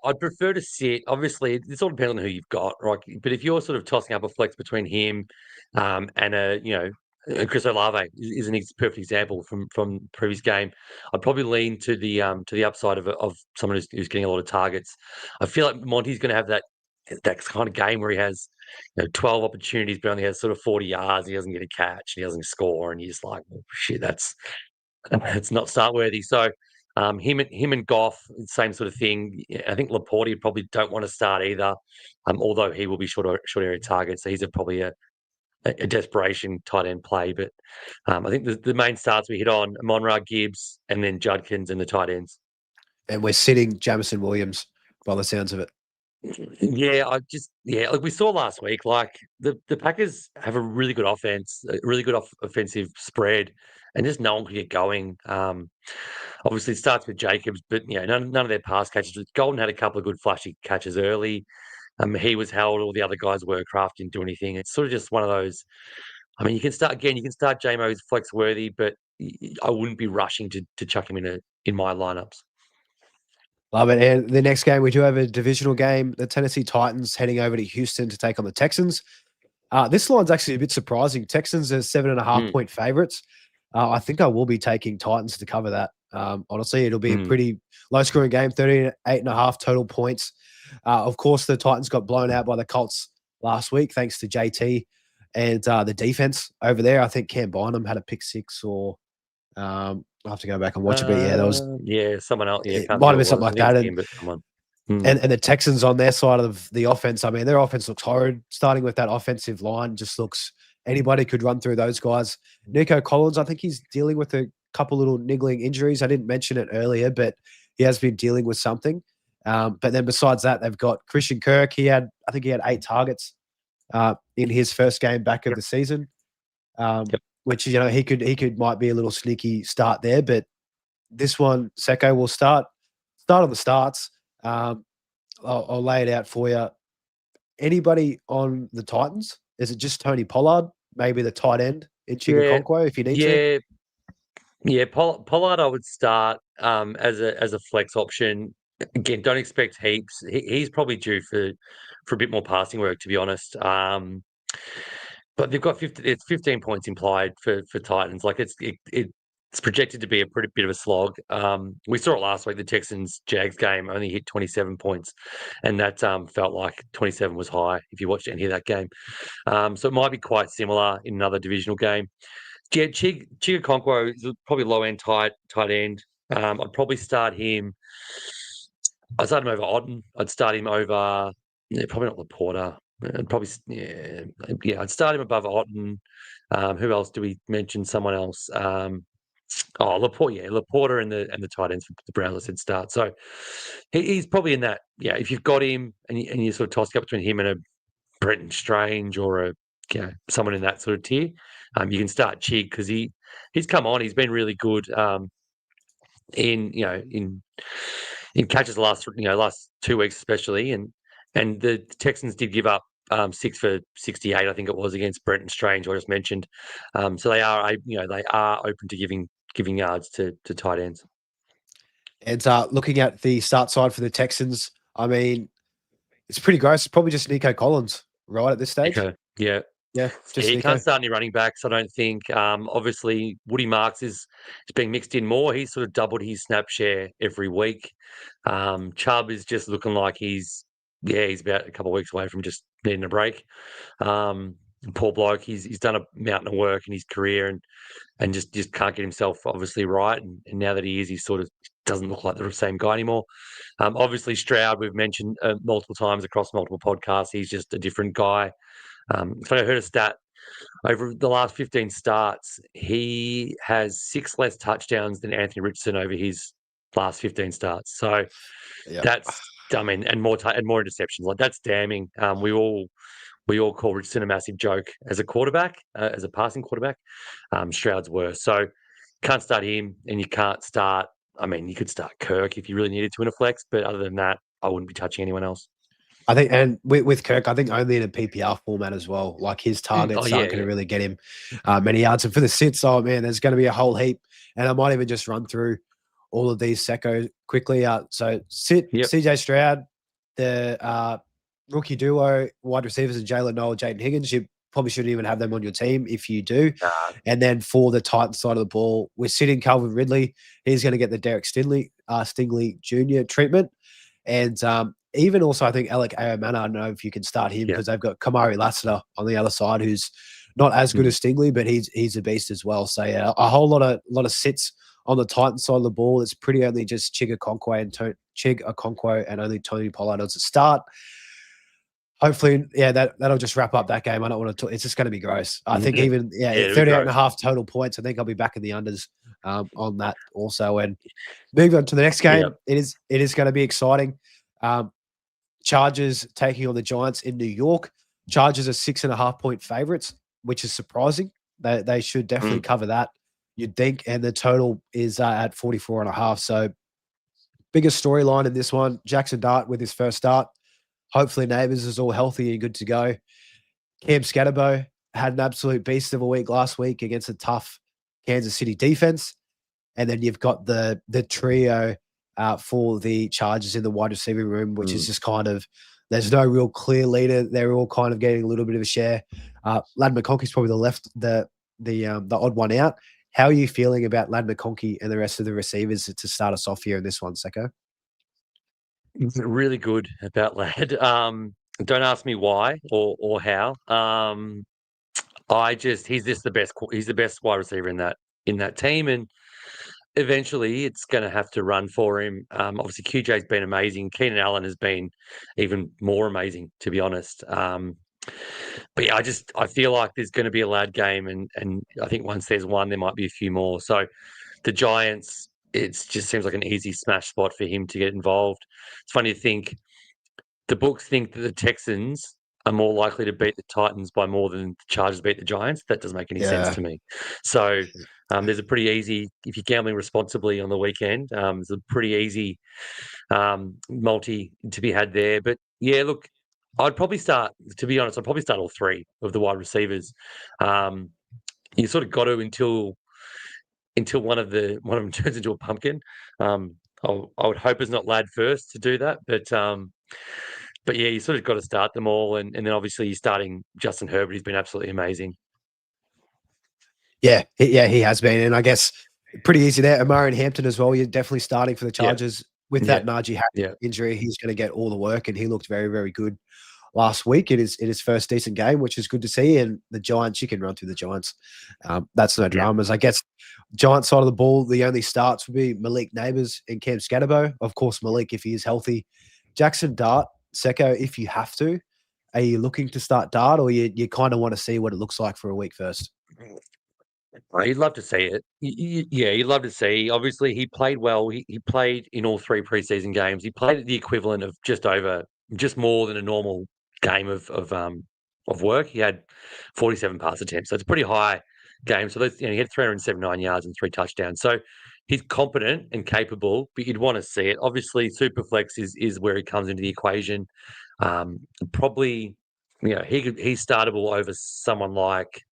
I'd prefer to sit. Obviously, it's all depends on who you've got, right? But if you're sort of tossing up a flex between him and Chris Olave is a perfect example from previous game. I'd probably lean to the upside of someone who's getting a lot of targets. I feel like Monty's going to have that kind of game where he has 12 opportunities, but only has sort of 40 yards. And he doesn't get a catch, and he doesn't score, and he's like, oh, shit, that's not start worthy. So him and Goff, same sort of thing. I think Laporte probably don't want to start either, although he will be short area target. So he's probably a desperation tight end play. But I think the main starts we hit on, Amon-Ra, Gibbs, and then Judkins and the tight ends. And we're sitting Jamison Williams by the sounds of it. Yeah, like we saw last week, like the Packers have a really good offense, a really good offensive spread, and just no one could get going. Obviously, it starts with Jacobs, but none of their pass catches. Golden had a couple of good flashy catches early. He was held, all the other guys were. Kraft didn't do anything. It's sort of just one of those. I mean, you can start JMO as flex worthy, but I wouldn't be rushing to chuck him in my lineups. Love it. And the next game, we do have a divisional game. The Tennessee Titans heading over to Houston to take on the Texans. This line's actually a bit surprising. Texans are 7.5 point favorites. I think I will be taking Titans to cover that. Honestly, it'll be a pretty low-scoring game, 38.5 total points. Of course, the Titans got blown out by the Colts last week, thanks to JT and the defense over there. I think Cam Bynum had a pick 6 or I'll have to go back and watch it. But yeah, there was someone else. Yeah, it can't might think have been who it something was. I like think that. it's him, but someone. And the Texans on their side of the offense, I mean, their offense looks horrid. Starting with that offensive line, just looks anybody could run through those guys. Nico Collins, I think he's dealing with a couple little niggling injuries. I didn't mention it earlier, but he has been dealing with something. But then besides that, they've got Christian Kirk. I think he had 8 targets in his first game back of the season, which he could might be a little sneaky start there. But this one, Secko will start on the starts. I'll lay it out for you. Anybody on the Titans? Is it just Tony Pollard? Maybe the tight end in Chigakonkwo if you need to? Yeah, Pollard I would start as a flex option. Again, don't expect heaps. He's probably due for a bit more passing work, to be honest. But they've got 15 points implied for Titans. Like it's projected to be a pretty bit of a slog. We saw it last week. The Texans-Jags game only hit 27 points, and that felt like 27 was high if you watched any of that game. So it might be quite similar in another divisional game. Yeah, Chigakonkwo is probably low-end tight end. I'd probably start him. I'd start him over Otten. I'd start him over probably not Laporta. I'd probably I'd start him above Otten. Who else do we mention? Someone else. Laporta and the tight ends for the Browns. I said start. So he's probably in that. Yeah, if you've got him and you sort of toss it up between him and a Brenton Strange or someone in that sort of tier, you can start Chig because he's come on. He's been really good in catches the last 2 weeks especially, and the Texans did give up 6 for 68, I think it was, against Brenton Strange, I just mentioned. So they are open to giving yards to tight ends. And looking at the start side for the Texans, I mean, it's pretty gross. It's probably just Nico Collins, right, at this stage? Nico, yeah. Yeah, just you Nico. can't start any running backs, I don't think. Obviously, Woody Marks is being mixed in more. He's sort of doubled his snap share every week. Chubb is just looking like he's about a couple of weeks away from just needing a break. Poor bloke, he's done a mountain of work in his career and just can't get himself obviously right. And now that he is, he sort of doesn't look like the same guy anymore. Obviously, Stroud, we've mentioned multiple times across multiple podcasts. He's just a different guy. If I heard a stat, over the last 15 starts, he has 6 less touchdowns than Anthony Richardson over his last 15 starts. So that's, and more interceptions. Like that's damning. We all call Richardson a massive joke as a quarterback, as a passing quarterback. Stroud's worse. So can't start him, and you can't start. I mean, you could start Kirk if you really needed to in a flex, but other than that, I wouldn't be touching anyone else. I think, and with Kirk, I think only in a PPR format as well. Like his targets aren't going to really get him many yards. And for the sits, there's going to be a whole heap. And I might even just run through all of these Secko quickly. So CJ Stroud, the rookie duo, wide receivers, and Jalen Noel, Jaden Higgins. You probably shouldn't even have them on your team if you do. And then for the Titans side of the ball, we're sitting Calvin Ridley. He's going to get the Derek Stingley Jr. treatment. And even also, I think Alec Ayomana, I don't know if you can start him because they've got Kamari Lassiter on the other side, who's not as good as Stingley, but he's a beast as well. So yeah, a whole lot of sits on the Titans side of the ball. It's pretty only just Chigakonkwo and only Tony Pollard as a start. Hopefully, that'll just wrap up that game. I don't want to talk. It's just going to be gross. I think 38.5 total points. I think I'll be back in the unders on that also. And moving on to the next game, it is going to be exciting. Chargers taking on the Giants in New York. Chargers are 6.5-point favorites, which is surprising. They should definitely cover that, you'd think. And the total is at 44.5. So biggest storyline in this one, Jackson Dart with his first start. Hopefully Neighbours is all healthy and good to go. Cam Scatterbo had an absolute beast of a week last week against a tough Kansas City defense. And then you've got the trio for the Chargers in the wide receiving room, which is just kind of, there's no real clear leader. They're all kind of getting a little bit of a share. Ladd McConkey's probably the odd one out. How are you feeling about Ladd McConkey and the rest of the receivers to start us off here in this one, Secko? Really good about Ladd. Don't ask me why or how. He's just the best. He's the best wide receiver in that team, and eventually it's going to have to run for him. Obviously, QJ's been amazing. Keenan Allen has been even more amazing, to be honest. But yeah, I feel like there's going to be a loud game, and I think once there's one, there might be a few more. So the Giants, it just seems like an easy smash spot for him to get involved. It's funny to think the books think that the Texans are more likely to beat the Titans by more than the Chargers beat the Giants. That doesn't make any sense to me. So there's a pretty easy, if you're gambling responsibly on the weekend, there's a pretty easy multi to be had there. But yeah, look, I'd probably start all three of the wide receivers. You sort of got to until one of them turns into a pumpkin. I would hope it's not Lad first to do that, but yeah, you sort of got to start them all, and then obviously you're starting Justin Herbert. He's been absolutely amazing. Yeah, he has been, and I guess pretty easy there. Amari and Hampton as well. You're definitely starting for the Chargers with that Najee Harris injury. He's going to get all the work, and he looked very, very good last week in his first decent game, which is good to see. And the Giants, you can run through the Giants. That's no dramas. I guess Giants side of the ball, the only starts would be Malik Neighbors and Cam Scatterbo. Of course, Malik if he is healthy. Jackson Dart, Secko, if you have to. Are you looking to start Dart, or you kind of want to see what it looks like for a week first? You'd love to see it. Yeah, you'd love to see. Obviously, he played well. He played in all three preseason games. He played at the equivalent of just more than a normal game of work. He had 47 pass attempts, so it's a pretty high game. So he had 379 yards and 3 touchdowns. So he's competent and capable, but you'd want to see it. Obviously, Superflex is where he comes into the equation. Probably, he's startable over someone like,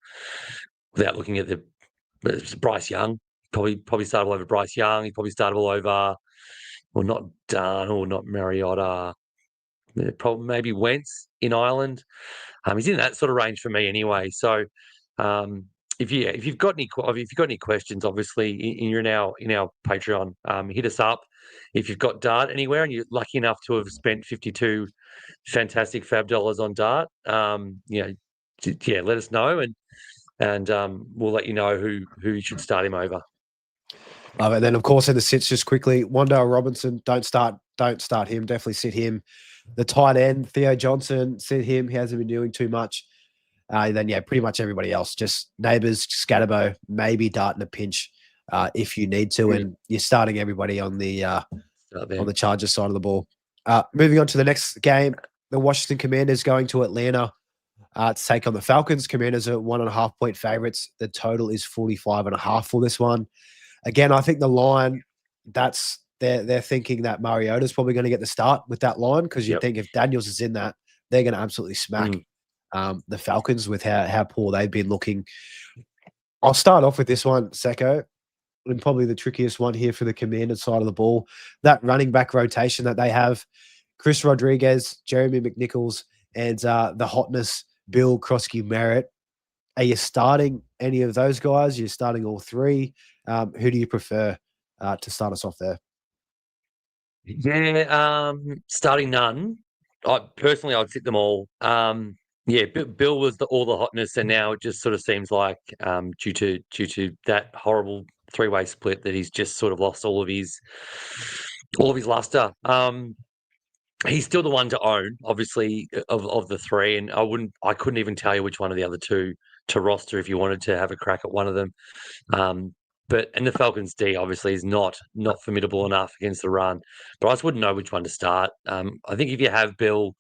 without looking at Bryce Young, probably startable over Bryce Young. He's probably startable over, well, not Dunn or not Mariota. Probably maybe Wentz in Ireland. He's in that sort of range for me anyway. So, if you've got any questions, obviously you're in our Patreon, hit us up. If you've got Dart anywhere and you're lucky enough to have spent 52 fantastic fab dollars on Dart, let us know and we'll let you know who should start him over. Love it. Then of course in the sits, just quickly, Wan'Dale Robinson, don't start him. Definitely sit him. The tight end, Theo Johnson, sit him. He hasn't been doing too much. Then pretty much everybody else, just Neighbors, Scatterbo, maybe Dart in a pinch if you need to, and you're starting everybody on the Chargers side of the ball. Moving on to the next game, the Washington Commanders going to Atlanta to take on the Falcons. Commanders are 1.5 point favorites. The total is 45.5 for this one. Again, I think the line, they're thinking that Mariota's probably going to get the start with that line, because you think if Daniels is in that, they're going to absolutely smack the Falcons with how poor they've been looking. I'll start off with this one, Secko, and probably the trickiest one here for the Commanders side of the ball. That running back rotation that they have, Chris Rodriguez, Jeremy McNichols, and the hotness, Bill Krosky Merritt. Are you starting any of those guys? You're starting all three. Who do you prefer to start us off there? Yeah, starting none. I'd sit them all. Bill was all the hotness, and now it just sort of seems like due to that horrible 3-way split that he's just sort of lost all of his luster. He's still the one to own, obviously, of the three, and I couldn't even tell you which one of the other two to roster if you wanted to have a crack at one of them. And the Falcons D obviously is not formidable enough against the run, but I just wouldn't know which one to start. I think if you have Bill,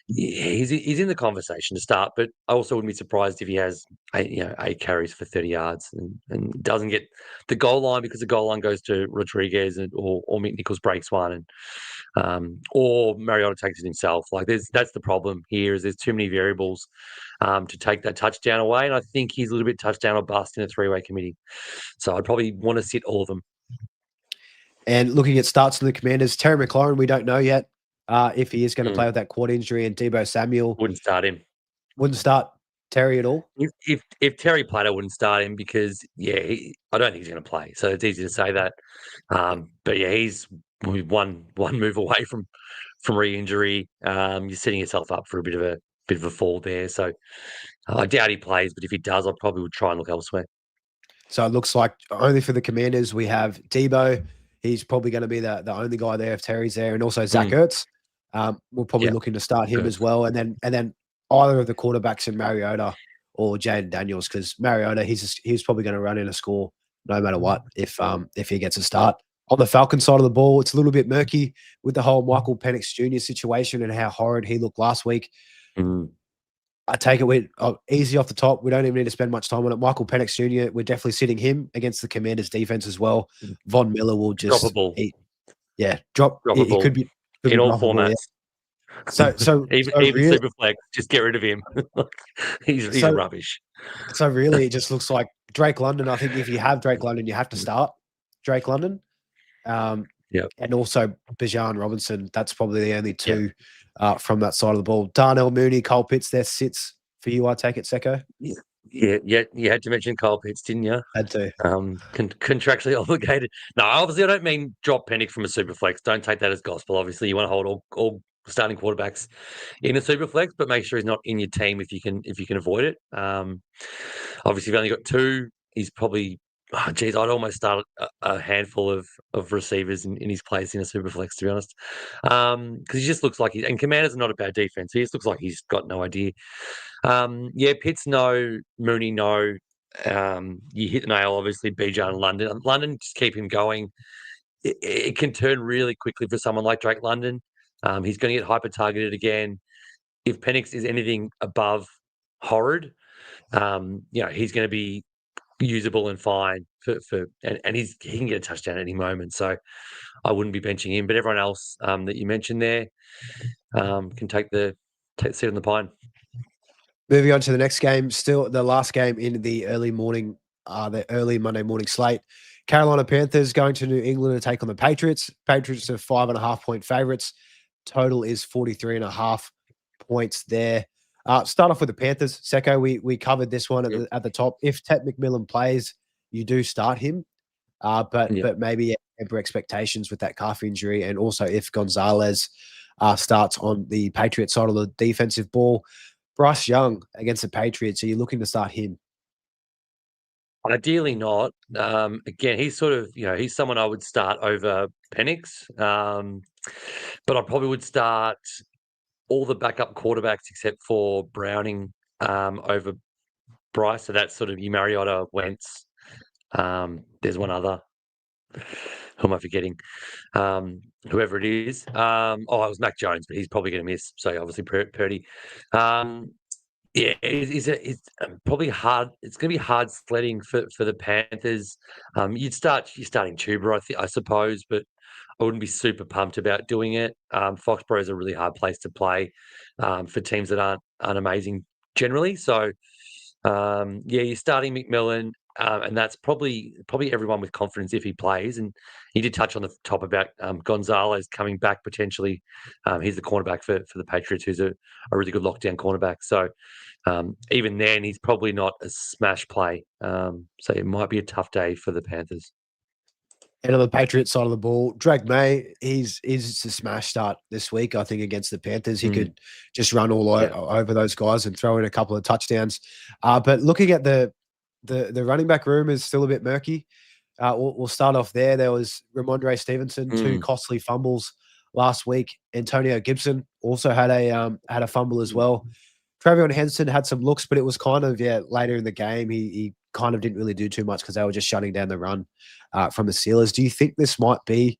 he's in the conversation to start, but I also wouldn't be surprised if he has 8 carries for 30 yards and doesn't get the goal line, because the goal line goes to Rodriguez or McNichols breaks one, and or Mariota takes it himself. Like that's the problem here, is there's too many variables to take that touchdown away, and I think he's a little bit touchdown or bust in a 3-way committee. So I'd probably want to sit all of them. And looking at starts in the Commanders, Terry McLaurin, we don't know yet if he is going to play with that quad injury, and Deebo Samuel. Wouldn't start him. Wouldn't start Terry at all? If Terry played, I wouldn't start him, because, I don't think he's going to play. So it's easy to say that. But yeah, he's one move away from re-injury. You're setting yourself up for a bit of a fall there. So I doubt he plays, but if he does, I probably would try and look elsewhere. So it looks like only for the Commanders we have Debo. He's probably going to be the only guy there if Terry's there, and also Zach Ertz. We're probably looking to start him as well, and then either of the quarterbacks in Mariota or Jaden Daniels, because Mariota he's probably going to run in a score no matter what if he gets a start. On the Falcon side of the ball, it's a little bit murky with the whole Michael Penix Jr. situation and how horrid he looked last week. I take it with easy off the top. We don't even need to spend much time on it. Michael Penix Jr., we're definitely sitting him against the Commanders' defense as well. Von Miller will just droppable. Drop. It could be in all formats. Yeah. So even really, super flex, just get rid of him. he's rubbish. So really, it just looks like Drake London. I think if you have Drake London, you have to start Drake London. And also Bijan Robinson. That's probably the only two from that side of the ball. Darnell Mooney, Cole Pitts, there sits for you, I take it, Secko? Yeah, you had to mention Cole Pitts, didn't you? Had to. Contractually obligated. No, obviously I don't mean drop Penix from a super flex. Don't take that as gospel. Obviously you want to hold all starting quarterbacks in a super flex, but make sure he's not in your team if you can avoid it. Obviously you've only got two. He's probably I'd almost start a handful of receivers in his place in a super flex, to be honest, because he just looks like and Commanders are not a bad defense. He just looks like he's got no idea. Pitts no, Mooney no. You hit the nail, obviously. Bijan and London, just keep him going. It can turn really quickly for someone like Drake London. He's going to get hyper targeted again. If Penix is anything above horrid, he's going to be usable and fine and he can get a touchdown at any moment. So I wouldn't be benching him. But everyone else that you mentioned there can take the seat on the pine. Moving on to the next game, still the last game in the early Monday morning slate. Carolina Panthers going to New England to take on the Patriots. Patriots are 5.5-point favorites. Total is 43.5 points there. Start off with the Panthers. Secko, we covered this one at the top. If Ted McMillan plays, you do start him, but maybe temper expectations with that calf injury, and also if Gonzalez starts on the Patriots side of the defensive ball. Bryce Young against the Patriots, are you looking to start him? Ideally not. Again, he's sort of, he's someone I would start over Penix, but I probably would start all the backup quarterbacks except for Browning over Bryce. So that's sort of Mariota, Wentz. There's one other. Who am I forgetting? Whoever it is. It was Mac Jones, but he's probably going to miss. So obviously Purdy. It's probably hard. It's going to be hard sledding for the Panthers. You're starting Tuber, I suppose, but I wouldn't be super pumped about doing it. Foxborough is a really hard place to play for teams that aren't amazing generally. So, you're starting McMillan, and that's probably everyone with confidence if he plays. And he did touch on the top about Gonzalez coming back potentially. He's the cornerback for the Patriots, who's a really good lockdown cornerback. So even then, he's probably not a smash play. So it might be a tough day for the Panthers. And on the Patriots side of the ball, Drake May, he's a smash start this week, I think, against the Panthers. He could just run all over those guys and throw in a couple of touchdowns. But looking at the running back room is still a bit murky. We'll start off there. There was Ramondre Stevenson, 2 costly fumbles last week. Antonio Gibson also had a fumble as well. Travion Henson had some looks, but it was kind of later in the game. He kind of didn't really do too much because they were just shutting down the run from the Steelers. Do you think this might be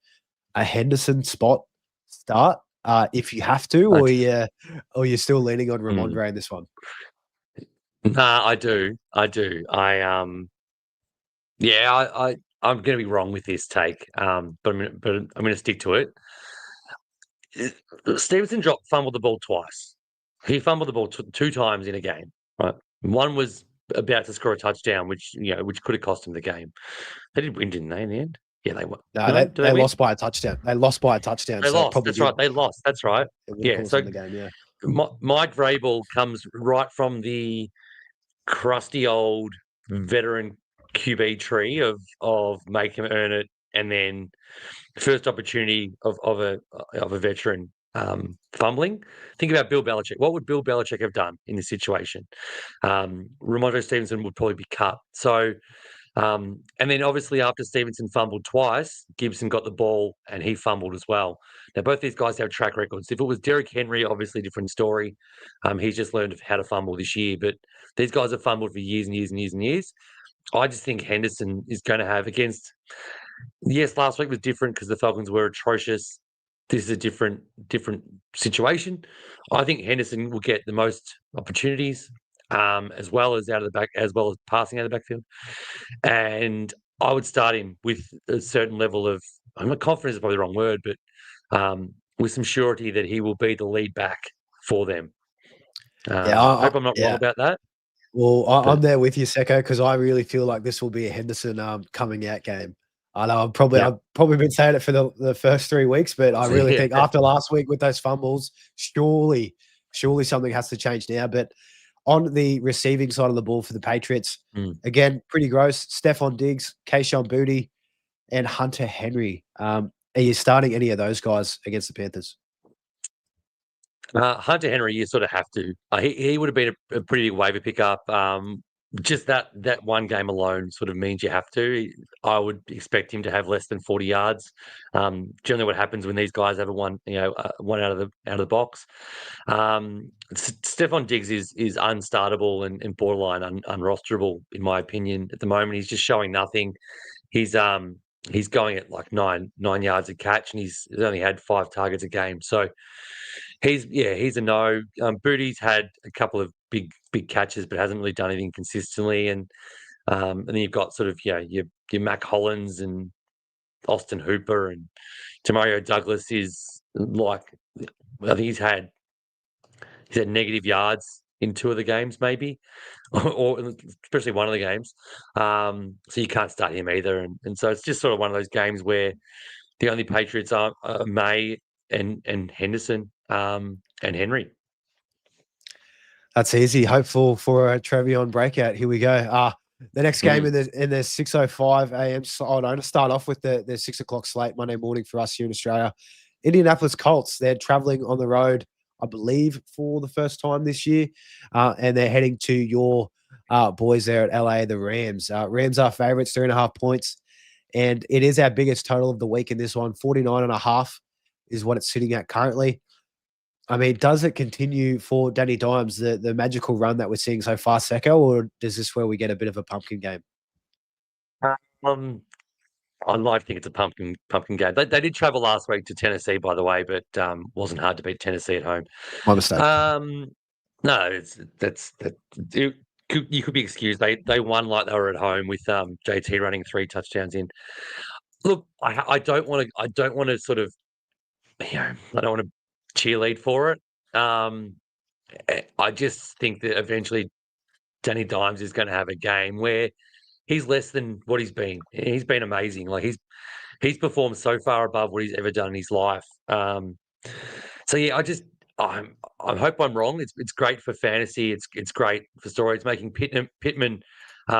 a Henderson spot start if you have to, or you're still leaning on Ramondre in this one? Nah, I do. I'm going to be wrong with this take, but I'm going to stick to it. Stevenson fumbled the ball twice. He fumbled the ball 2 times in a game. Right, one was about to score a touchdown, which could have cost him the game. They did win, didn't they? In the end, yeah, they won. No, they lost by a touchdown. They lost by a touchdown. They lost. That's right. They lost. That's right. Yeah. So the game, Mike Vrabel comes right from the crusty old veteran QB tree of make him earn it, and then first opportunity of a veteran fumbling. Think about Bill Belichick. What would Bill Belichick have done in this situation? Ramondre Stevenson would probably be cut. So, and then obviously after Stevenson fumbled twice, Gibson got the ball and he fumbled as well. Now, both these guys have track records. If it was Derrick Henry, obviously different story. He's just learned how to fumble this year, but these guys have fumbled for years and years and years and years. I just think Henderson is going to have against. Yes, last week was different because the Falcons were atrocious. This is a different situation. I think Henderson will get the most opportunities, as well as passing out of the backfield. And I would start him with a certain level of, I'm not confident is probably the wrong word, but with some surety that he will be the lead back for them. I hope I'm not wrong about that. Well, I'm there with you, Secko, because I really feel like this will be a Henderson coming out game. I know I've probably been saying it for the first 3 weeks, but I really think after last week with those fumbles, surely something has to change now. But on the receiving side of the ball for the Patriots, again, pretty gross. Stephon Diggs, Kayshon Boutte, and Hunter Henry. Are you starting any of those guys against the Panthers? Hunter Henry, you sort of have to. He would have been a pretty big waiver pickup. Just that one game alone sort of means you have to. I would expect him to have less than 40 yards. Generally, what happens when these guys have one out of the box. Stephon Diggs is unstartable and borderline unrosterable in my opinion at the moment. He's just showing nothing. He's going at like nine yards a catch, and he's only had 5 targets a game. So he's a no. Boutte's had a couple of big catches, but hasn't really done anything consistently. And then you've got sort of your Mac Hollins and Austin Hooper and Tamario Douglas is like, I think he's had negative yards in 2 of the games, maybe, or especially one of the games. So you can't start him either. And so it's just sort of one of those games where the only Patriots are May and Henderson and Henry. That's easy. Hopeful for a Trevion breakout. Here we go. The next game in the 6:05 a.m. slot. I'm going to start off with the 6 o'clock slate Monday morning for us here in Australia. Indianapolis Colts. They're traveling on the road, I believe, for the first time this year, and they're heading to your boys there at LA, the Rams. Rams are favorites, 3.5 points, and it is our biggest total of the week in this one. 49.5 is what it's sitting at currently. I mean, does it continue for Danny Dimes, the magical run that we're seeing so far, Secko, or is this where we get a bit of a pumpkin game? I'd like to think it's a pumpkin game. They did travel last week to Tennessee, by the way, but wasn't hard to beat Tennessee at home. My mistake. No, you could be excused. They won like they were at home with JT running 3 touchdowns in. Look, I don't want to sort of, I don't want to cheerlead for it. I just think that eventually Danny Dimes is going to have a game where he's less than what he's been. He's been amazing. Like he's performed so far above what he's ever done in his life. So yeah, I hope I'm wrong. It's great for fantasy. It's great for story. It's making Pittman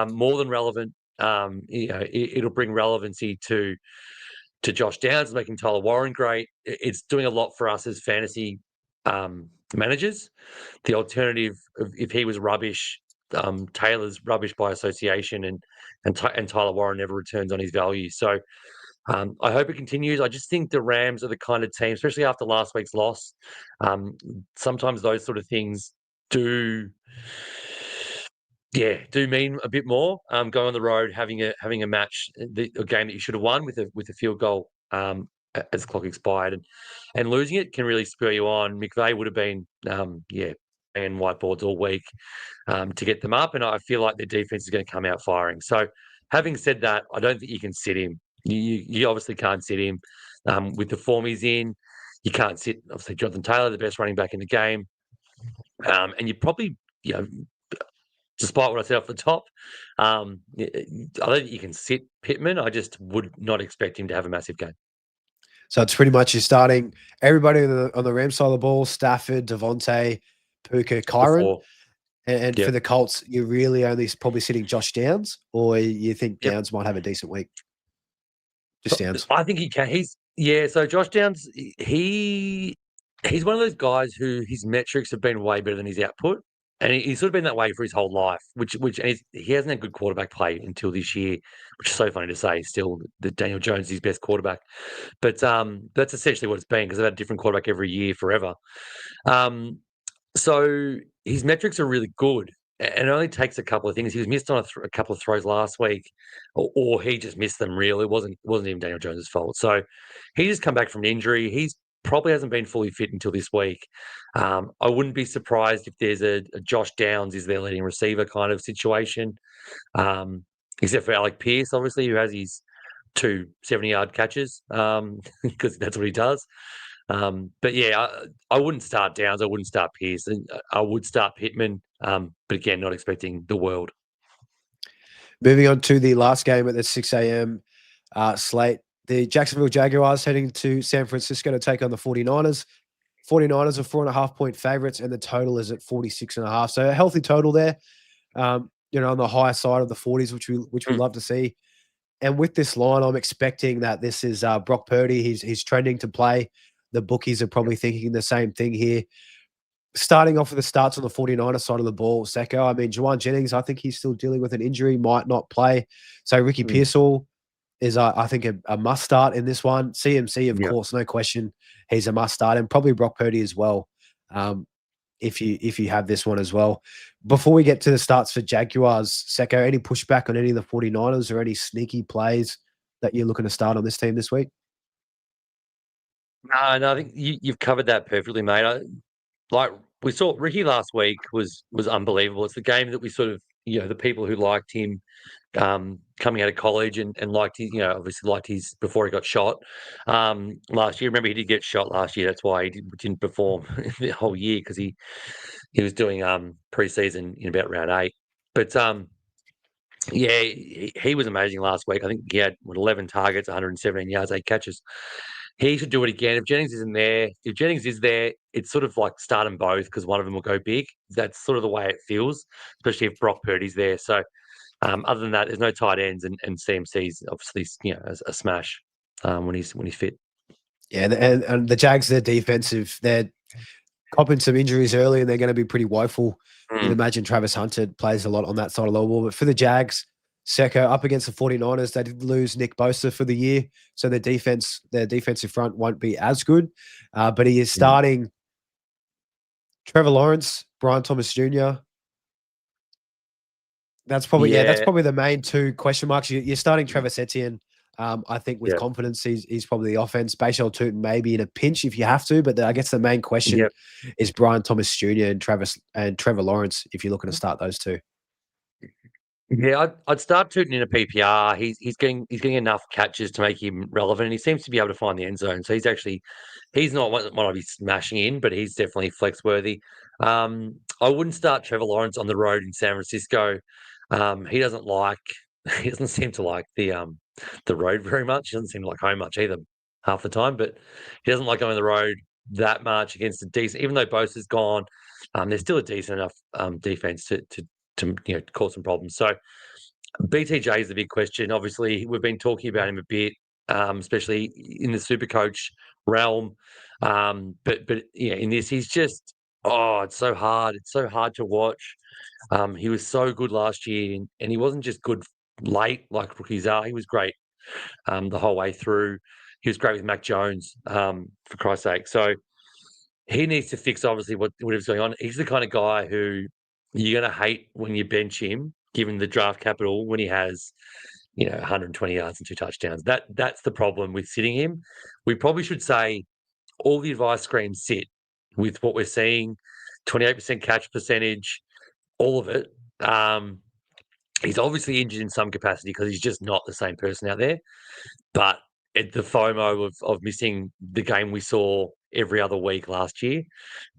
more than relevant. It'll bring relevancy to Josh Downs, making Tyler Warren great. It's doing a lot for us as fantasy managers. The alternative, if he was rubbish, Taylor's rubbish by association, and Tyler Warren never returns on his value. So I hope it continues. I just think the Rams are the kind of team, especially after last week's loss. Sometimes those sort of things do mean a bit more. Going on the road, having a match, a game that you should have won with a field goal as the clock expired, and losing it can really spur you on. McVay would have been and whiteboards all week to get them up, and I feel like their defense is going to come out firing. So, having said that, I don't think you can sit him. You obviously can't sit him with the form he's in. You can't sit obviously Jonathan Taylor, the best running back in the game, and you probably despite what I said off the top, I don't think you can sit Pittman. I just would not expect him to have a massive game. So it's pretty much you're starting everybody on the Rams side of the ball: Stafford, Devontae, Puka, Kyron. And for the Colts, you're really only probably sitting Josh Downs, or you think Downs might have a decent week? Just Downs. I think he can. So Josh Downs, he he's one of those guys who his metrics have been way better than his output. And he's sort of been that way for his whole life, and he hasn't had good quarterback play until this year, which is so funny to say. Still, that Daniel Jones is his best quarterback, but that's essentially what it's been because they've had a different quarterback every year forever. So his metrics are really good, and it only takes a couple of things. He was missed on a couple of throws last week, or he just missed them. Really, it wasn't even Daniel Jones's fault. So he just come back from an injury. He's probably hasn't been fully fit until this week. I wouldn't be surprised if there's a Josh Downs is their leading receiver kind of situation, except for Alec Pierce, obviously, who has his 2 70-yard catches because that's what he does. But yeah, I wouldn't start Downs. I wouldn't start Pierce. I would start Pittman, but again, not expecting the world. Moving on to the last game at the 6 a.m. Slate. The Jacksonville Jaguars heading to San Francisco to take on the 49ers. 49ers are 4.5-point favorites, and the total is at 46.5. So a healthy total there. On the higher side of the 40s, which we love to see. And with this line, I'm expecting that this is Brock Purdy. He's trending to play. The bookies are probably thinking the same thing here. Starting off with the starts on the 49er side of the ball, Secko. I mean, Juwan Jennings, I think he's still dealing with an injury, might not play. So Ricky Pearsall is, I think, a must start in this one. CMC, of course, no question. He's a must start, and probably Brock Purdy as well, if you have this one as well. Before we get to the starts for Jaguars, Secko, any pushback on any of the 49ers or any sneaky plays that you're looking to start on this team this week? No, I think you've covered that perfectly, mate. Like we saw Ricky last week was unbelievable. It's the game that we sort of, the people who liked him coming out of college and liked his, obviously liked his before he got shot last year. Remember, he did get shot last year. That's why he didn't perform the whole year because he was doing preseason in about round 8. But yeah, he was amazing last week. I think he had 11 targets, 117 yards, 8 catches. He should do it again. If Jennings isn't there, if Jennings is there, it's sort of like start them both because one of them will go big. That's sort of the way it feels, especially if Brock Purdy's there. So other than that, there's no tight ends, and CMC's obviously a smash when he's fit. Yeah, and the Jags, they're defensive. They're copping some injuries early, and they're going to be pretty woeful. You'd imagine Travis Hunter plays a lot on that side of the ball. But for the Jags, Secko, up against the 49ers, they did lose Nick Bosa for the year, so their defensive front won't be as good. But he is starting Trevor Lawrence, Brian Thomas Jr. That's probably that's probably the main 2 question marks. You're starting Travis Etienne. I think with confidence, he's probably the offense. Bashal Tootin maybe in a pinch if you have to, but I guess the main question is Brian Thomas Jr. and Trevor Lawrence if you're looking to start those 2. Yeah, I'd start Tootin in a PPR. He's getting enough catches to make him relevant, and he seems to be able to find the end zone. So he's not one I'd be smashing in, but he's definitely flex worthy. I wouldn't start Trevor Lawrence on the road in San Francisco. He doesn't seem to like the road very much. He doesn't seem to like home much either half the time, but he doesn't like going on the road that much against a decent, even though Bosa's gone, there's still a decent enough defense to cause some problems. So BTJ is the big question. Obviously, we've been talking about him a bit, especially in the SuperCoach realm. But in this, he's just it's so hard. It's so hard to watch. He was so good last year, and he wasn't just good late like rookies are. He was great the whole way through. He was great with Mac Jones, for Christ's sake. So he needs to fix obviously whatever's going on. He's the kind of guy who you're going to hate when you bench him, given the draft capital when he has, 120 yards and 2 touchdowns. That's the problem with sitting him. We probably should say all the advice screens sit with what we're seeing, 28% catch percentage, all of it. He's obviously injured in some capacity because he's just not the same person out there. But the FOMO of missing the game we saw every other week last year,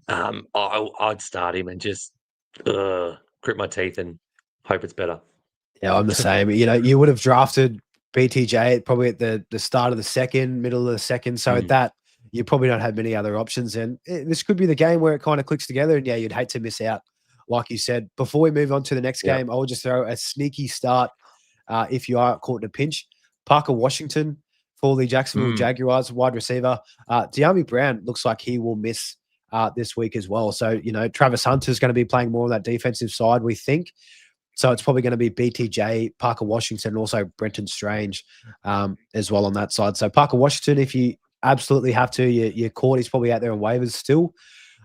I'd start him and just grit my teeth and hope it's better. Yeah, I'm the same. You would have drafted BTJ probably at the start of the second, middle of the second. So at that, you probably don't have many other options. And this could be the game where it kind of clicks together. And you'd hate to miss out, like you said. Before we move on to the next game, I will just throw a sneaky start if you are caught in a pinch. Parker Washington for the Jacksonville Jaguars, wide receiver. De'Ami Brown looks like he will miss this week as well. So, Travis Hunter's going to be playing more on that defensive side, we think. So it's probably going to be BTJ, Parker Washington, and also Brenton Strange as well on that side. So Parker Washington, if you absolutely have to, you're caught. He's probably out there on waivers still.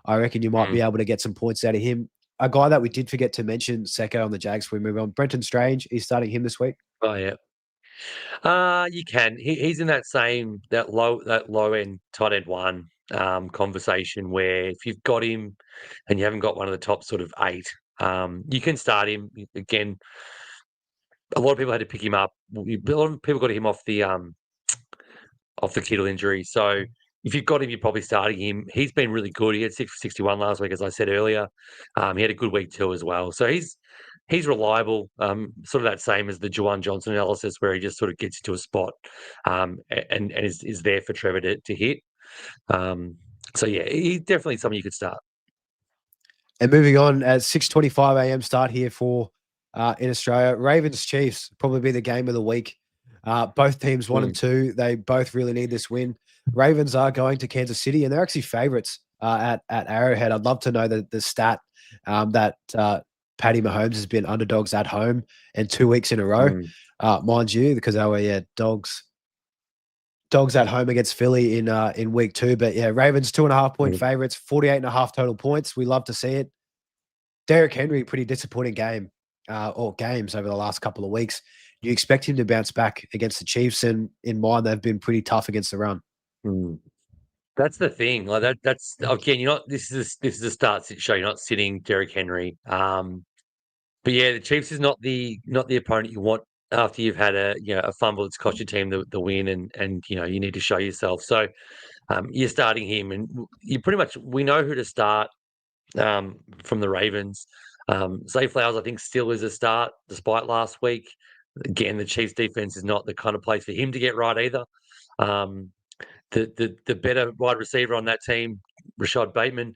I reckon you might be able to get some points out of him. A guy that we did forget to mention, Secko on the Jags, before we move on. Brenton Strange, he's starting him this week. Oh, yeah. You can. He's in that low end tight end one conversation where if you've got him and you haven't got one of the top sort of 8, you can start him. Again, a lot of people had to pick him up. A lot of people got him off the Kittle injury. So if you've got him, you're probably starting him. He's been really good. He had 6 for 61 last week, as I said earlier. He had a good week too as well. So he's reliable, sort of that same as the Juwan Johnson analysis, where he just sort of gets into a spot and is there for Trevor to hit. So yeah, he's definitely something you could start. And moving on, at 6:25 a.m. start here for in Australia, Ravens Chiefs probably be the game of the week. Both teams 1 and 2. They both really need this win. Ravens are going to Kansas City, and they're actually favorites at Arrowhead. I'd love to know the stat that Patty Mahomes has been underdogs at home and 2 weeks in a row, mind you, because they were dogs at home against Philly in week 2. But yeah, Ravens 2.5 point favorites, 48.5 total points. We love to see it. Derrick Henry, pretty disappointing game or games over the last couple of weeks. You expect him to bounce back against the Chiefs, and in mind, they've been pretty tough against the run. That's the thing. Like that's again, you're not. This is a start show. You're not sitting Derrick Henry. But yeah, the Chiefs is not the opponent you want after you've had a fumble that's cost your team the win, and you need to show yourself. So you're starting him, and we know who to start from the Ravens. Zay Flowers, I think, still is a start despite last week. Again, the Chiefs' defense is not the kind of place for him to get right either. The better wide receiver on that team, Rashad Bateman,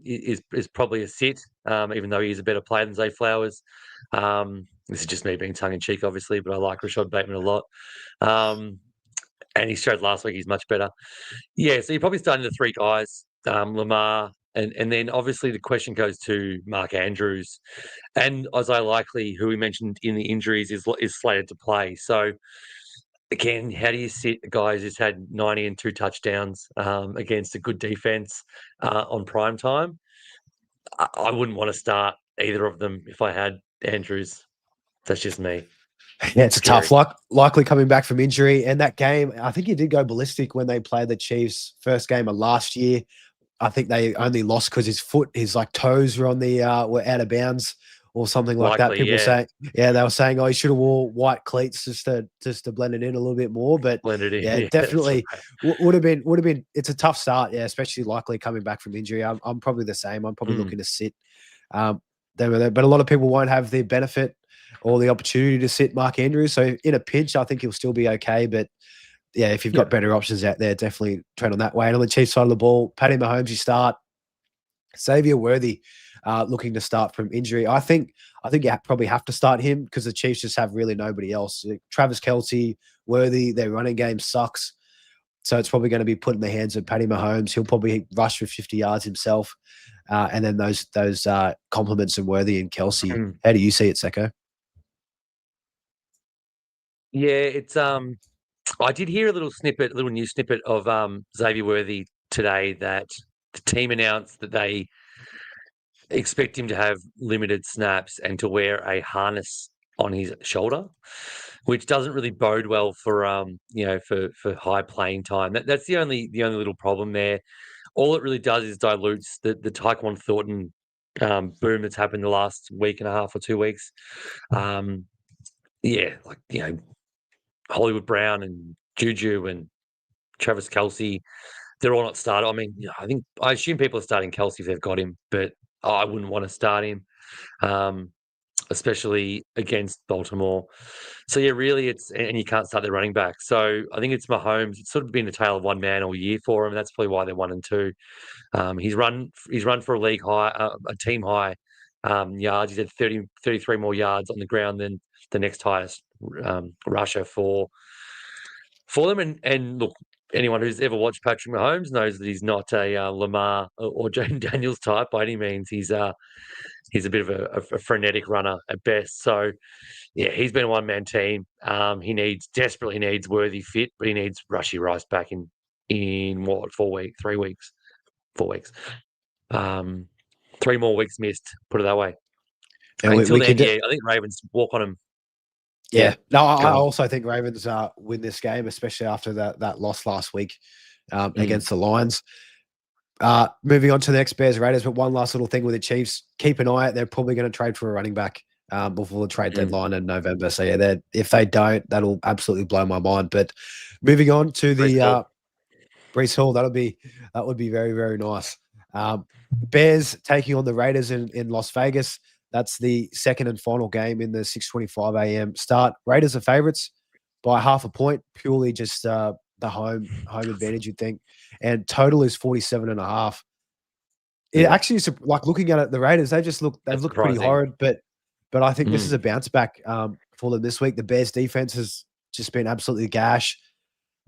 is probably a sit, even though he's a better player than Zay Flowers. This is just me being tongue-in-cheek, obviously, but I like Rashad Bateman a lot. And he showed last week he's much better. Yeah, so you're probably starting the 3 guys, Lamar, and then obviously the question goes to Mark Andrews, and Isaiah Likely, who we mentioned in the injuries, is slated to play. So again, how do you sit a guy who's had 90 and 2 touchdowns against a good defense on prime time? I wouldn't want to start either of them if I had Andrews. That's just me. Yeah, it's tough. Likely coming back from injury, and that game, I think he did go ballistic when they played the Chiefs first game of last year. I think they only lost because his toes were on were out of bounds or something like that. People saying, they were saying, oh, he should have wore white cleats just to blend it in a little bit more. But yeah, definitely would have been. It's a tough start, yeah, especially Likely coming back from injury. I'm probably the same. I'm probably looking to sit. But a lot of people won't have the benefit or the opportunity to sit Mark Andrews. So in a pinch, I think he'll still be okay. But yeah, if you've got better options out there, definitely trend on that way. And on the Chiefs side of the ball, Patty Mahomes, you start. Xavier Worthy looking to start from injury. I think you probably have to start him because the Chiefs just have really nobody else. Travis Kelce, Worthy, their running game sucks. So it's probably going to be put in the hands of Patty Mahomes. He'll probably rush for 50 yards himself. And then those compliments of Worthy and Kelce. How do you see it, Secko? Yeah, it's I did hear a little news snippet of Xavier Worthy today that the team announced that they expect him to have limited snaps and to wear a harness on his shoulder, which doesn't really bode well for for high playing time. That's the only little problem there. All it really does is dilutes the Tyquan Thornton boom that's happened the last week and a half or 2 weeks. Hollywood Brown and Juju and Travis Kelce, they're all not started. I mean, I assume people are starting Kelce if they've got him, but I wouldn't want to start him, especially against Baltimore. So yeah, really, and you can't start their running back. So I think it's Mahomes. It's sort of been the tale of one man all year for him. That's probably why they're 1 and 2. He's run for a league high, a team high yards. He's had 33 more yards on the ground than the next highest rusher for for them. And look, anyone who's ever watched Patrick Mahomes knows that he's not a Lamar or Jane Daniels type by any means. He's a bit of a frenetic runner at best. So, yeah, he's been a one-man team. He desperately needs Worthy fit, but he needs Rushy Rice back in what, 4 weeks, 3 weeks, 4 weeks. 3 more weeks missed, put it that way. And Until we then, can yeah, I think Ravens walk on him. Yeah. No, I on. also think Ravens win this game, especially after that loss last week against the Lions. Moving on to the next Bears Raiders, but one last little thing with the Chiefs. Keep an eye out. They're probably going to trade for a running back before the trade deadline in November. So, yeah, if they don't, that'll absolutely blow my mind. But moving on to the Brees Hall, that would be very, very nice. Bears taking on the Raiders in Las Vegas. That's the second and final game in the 6:25 a.m. start. Raiders are favorites by 0.5 point, purely just the home advantage, you'd think. And total is 47.5. It actually is like looking at it, the Raiders, they've looked pretty horrid, but I think this is a bounce back for them this week. The Bears defense has just been absolutely gash.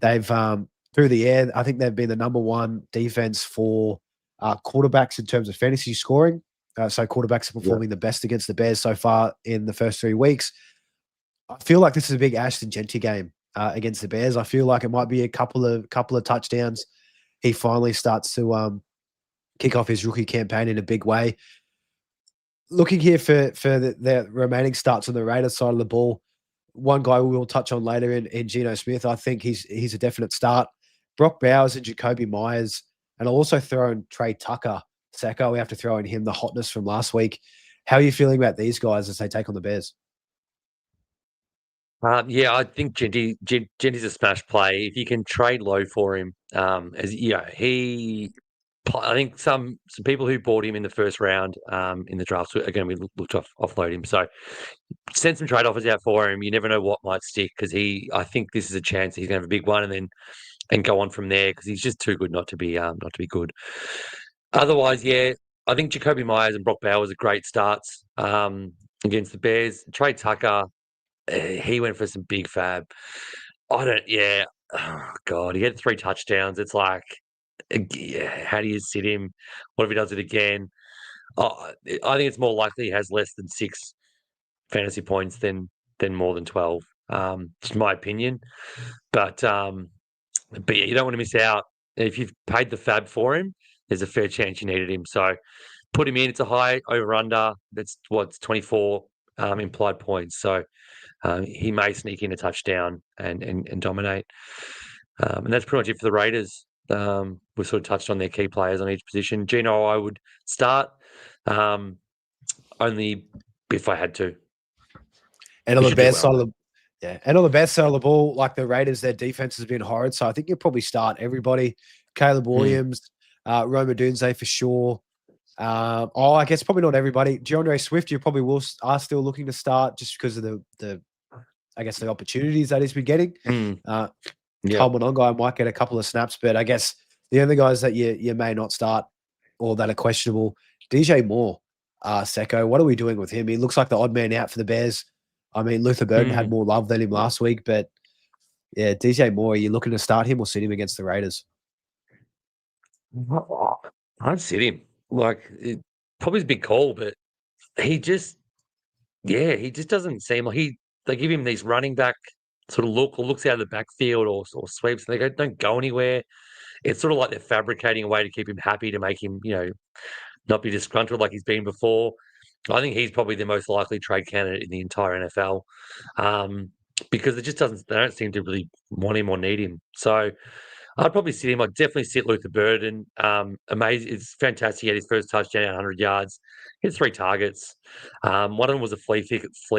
They've through the air, I think they've been the number one defense for quarterbacks in terms of fantasy scoring. So quarterbacks are performing the best against the Bears so far in the first 3 weeks. I feel like this is a big Ashton Genty game against the Bears. I feel like it might be a couple of touchdowns. He finally starts to kick off his rookie campaign in a big way. Looking here for the remaining starts on the Raiders side of the ball, one guy we will touch on later in Geno Smith. I think he's a definite start. Brock Bowers and Jacoby Myers, and I'll also throw in Trey Tucker. Secko, we have to throw in him, the hotness from last week. How are you feeling about these guys as they take on the Bears? Yeah, I think Genty's a smash play. If you can trade low for him, I think some people who bought him in the first round in the draft, again, we looked to offload him. So send some trade offers out for him. You never know what might stick because I think this is a chance he's going to have a big one and go on from there because he's just too good not to be good. Otherwise, yeah, I think Jacoby Myers and Brock Bowers are great starts against the Bears. Trey Tucker, he went for some big fab. Oh, God, he had 3 touchdowns. It's like, how do you sit him? What if he does it again? I think it's more likely he has less than 6 fantasy points than more than 12. Just my opinion. But yeah, you don't want to miss out. If you've paid the fab for him, there's a fair chance you needed him. So put him in. It's a high over-under. That's 24 implied points. So he may sneak in a touchdown and dominate. And that's pretty much it for the Raiders. We sort of touched on their key players on each position. Geno, I would start only if I had to. And on the Bears side of the and on the Bears side of the ball, like the Raiders, their defense has been horrid. So I think you'll probably start everybody. Caleb Williams, Roma Dunze for sure. I guess probably not everybody. DeAndre Swift, you probably are still looking to start just because of the opportunities that he's been getting. Cole Mononga might get a couple of snaps, but I guess the only guys that you may not start or that are questionable, DJ Moore, Secko. What are we doing with him? He looks like the odd man out for the Bears. I mean, Luther Burden had more love than him last week, but yeah, DJ Moore, are you looking to start him or sit him against the Raiders? I'd sit him. Like, it probably is a big call, but he just doesn't seem like they give him these running back sort of look or looks out of the backfield or sweeps and they don't go anywhere. It's sort of like they're fabricating a way to keep him happy to make him, not be disgruntled like he's been before. I think he's probably the most likely trade candidate in the entire NFL because they don't seem to really want him or need him. So I'd probably sit him. I'd definitely sit Luther Burden. Amazing. It's fantastic. He had his first touchdown at 100 yards. He had 3 targets. One of them was a flea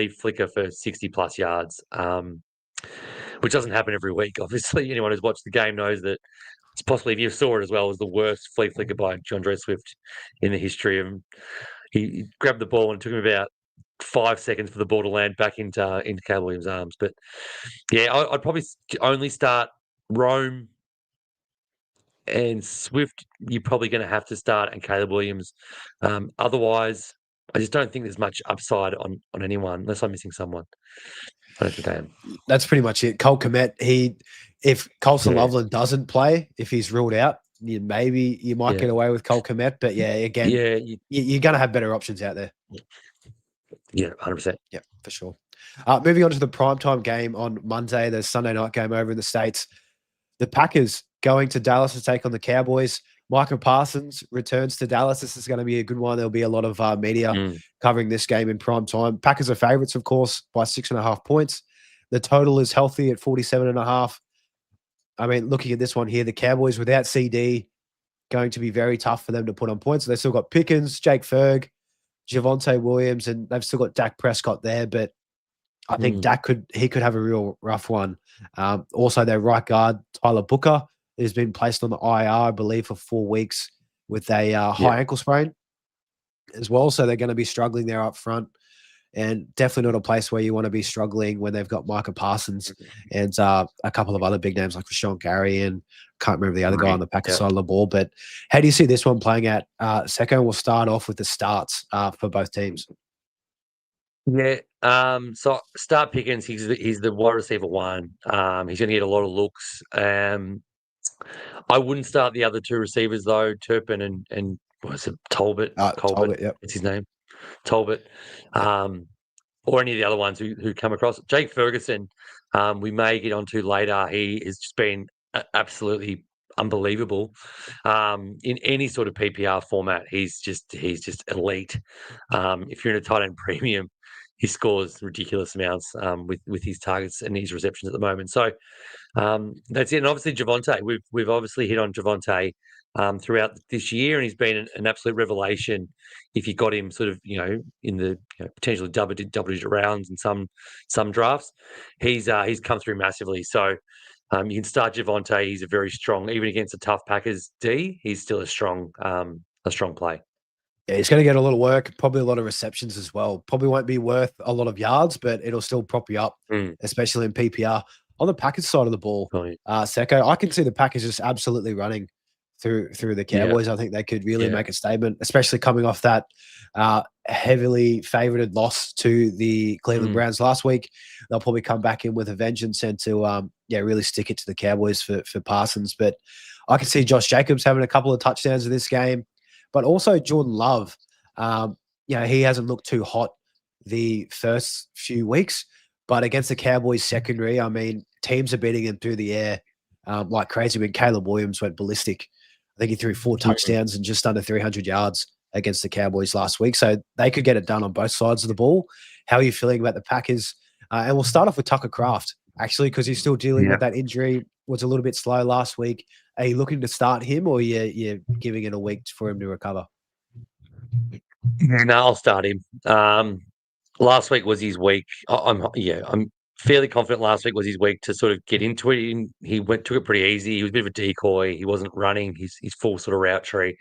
flicker for 60-plus yards, which doesn't happen every week. Obviously, anyone who's watched the game knows that it's possibly, if you saw it as well, was the worst flea flicker by DeAndre Swift in the history of him. He grabbed the ball and it took him about 5 seconds for the ball to land back into Caleb Williams' arms. But, yeah, I'd probably only start Rome and Swift. You're probably going to have to start, and Caleb Williams. Otherwise, I just don't think there's much upside on anyone unless I'm missing someone. I don't think I am. That's pretty much it. Cole Kmet, if Colson Yeah. Loveland doesn't play, if he's ruled out, maybe you might get away with Cole Kmet. But yeah, again, you're going to have better options out there. Yeah, 100%. Yeah, for sure. Moving on to the primetime game on Monday, the Sunday night game over in the States. The Packers going to Dallas to take on the Cowboys. Micah Parsons returns to Dallas. This is going to be a good one. There'll be a lot of media covering this game in prime time. Packers are favorites, of course, by 6.5 points. The total is healthy at 47.5. I mean, looking at this one here, the Cowboys without CD, going to be very tough for them to put on points. So they've still got Pickens, Jake Ferg, Javonte Williams, and they've still got Dak Prescott there. But I think Dak could have a real rough one. Also, their right guard, Tyler Booker, has been placed on the IR, I believe, for 4 weeks with a high ankle sprain as well. So they're going to be struggling there up front, and definitely not a place where you want to be struggling when they've got Micah Parsons and a couple of other big names like Rashawn Gary and can't remember the other guy on the Packers side of the ball. But how do you see this one playing out? Secco, we'll start off with the starts for both teams. Yeah. So start Pickens. He's the wide receiver one. He's going to get a lot of looks. I wouldn't start the other two receivers though, Turpin and what's it, Talbot? Talbot, yep. It's his name, Talbot. Or any of the other ones who come across. Jake Ferguson, we may get onto later. He has just been absolutely unbelievable in any sort of PPR format. He's just elite. If you're in a tight end premium, he scores ridiculous amounts with his targets and his receptions at the moment. So that's it. And obviously Javonte, we've obviously hit on Javonte throughout this year, and he's been an absolute revelation. If you got him sort of, in the potentially double-digit rounds in some drafts, he's come through massively. So you can start Javonte. He's a very strong, even against a tough Packers D, he's still a strong play. Yeah, he's going to get a lot of work, probably a lot of receptions as well. Probably won't be worth a lot of yards, but it'll still prop you up, especially in PPR. On the Packers side of the ball, Secco, I can see the Packers just absolutely running through the Cowboys. I think they could really make a statement, especially coming off that heavily favorited loss to the Cleveland Browns last week. They'll probably come back in with a vengeance and to really stick it to the Cowboys for Parsons. But I can see Josh Jacobs having a couple of touchdowns in this game, but also Jordan Love. He hasn't looked too hot the first few weeks, but against the Cowboys secondary, I mean, teams are beating him through the air like crazy. When Caleb Williams went ballistic, I think he threw 4 touchdowns and just under 300 yards against the Cowboys last week. So they could get it done on both sides of the ball. How are you feeling about the Packers? And we'll start off with Tucker Kraft, actually, because he's still dealing with that injury. Was a little bit slow last week. Are you looking to start him, or you're giving it a week for him to recover? No, I'll start him. Last week was his week. I'm fairly confident last week was his week to sort of get into it. He took it pretty easy. He was a bit of a decoy. He wasn't running his full sort of route tree.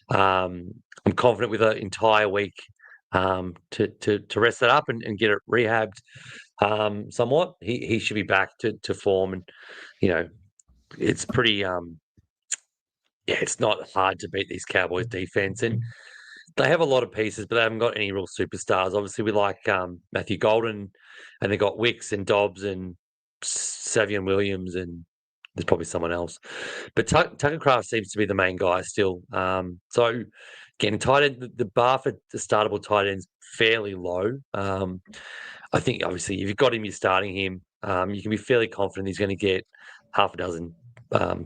I'm confident with an entire week to rest that up and get it rehabbed somewhat. He should be back to form, and it's pretty it's not hard to beat these Cowboys defense, and they have a lot of pieces, but they haven't got any real superstars. Obviously, we like Matthew Golden, and they got Wicks and Dobbs and Savion Williams, and there's probably someone else. But Tucker Kraft seems to be the main guy still. So, again, tight end, the bar for the startable tight end's fairly low. I think, obviously, if you've got him, you're starting him. You can be fairly confident he's going to get half a dozen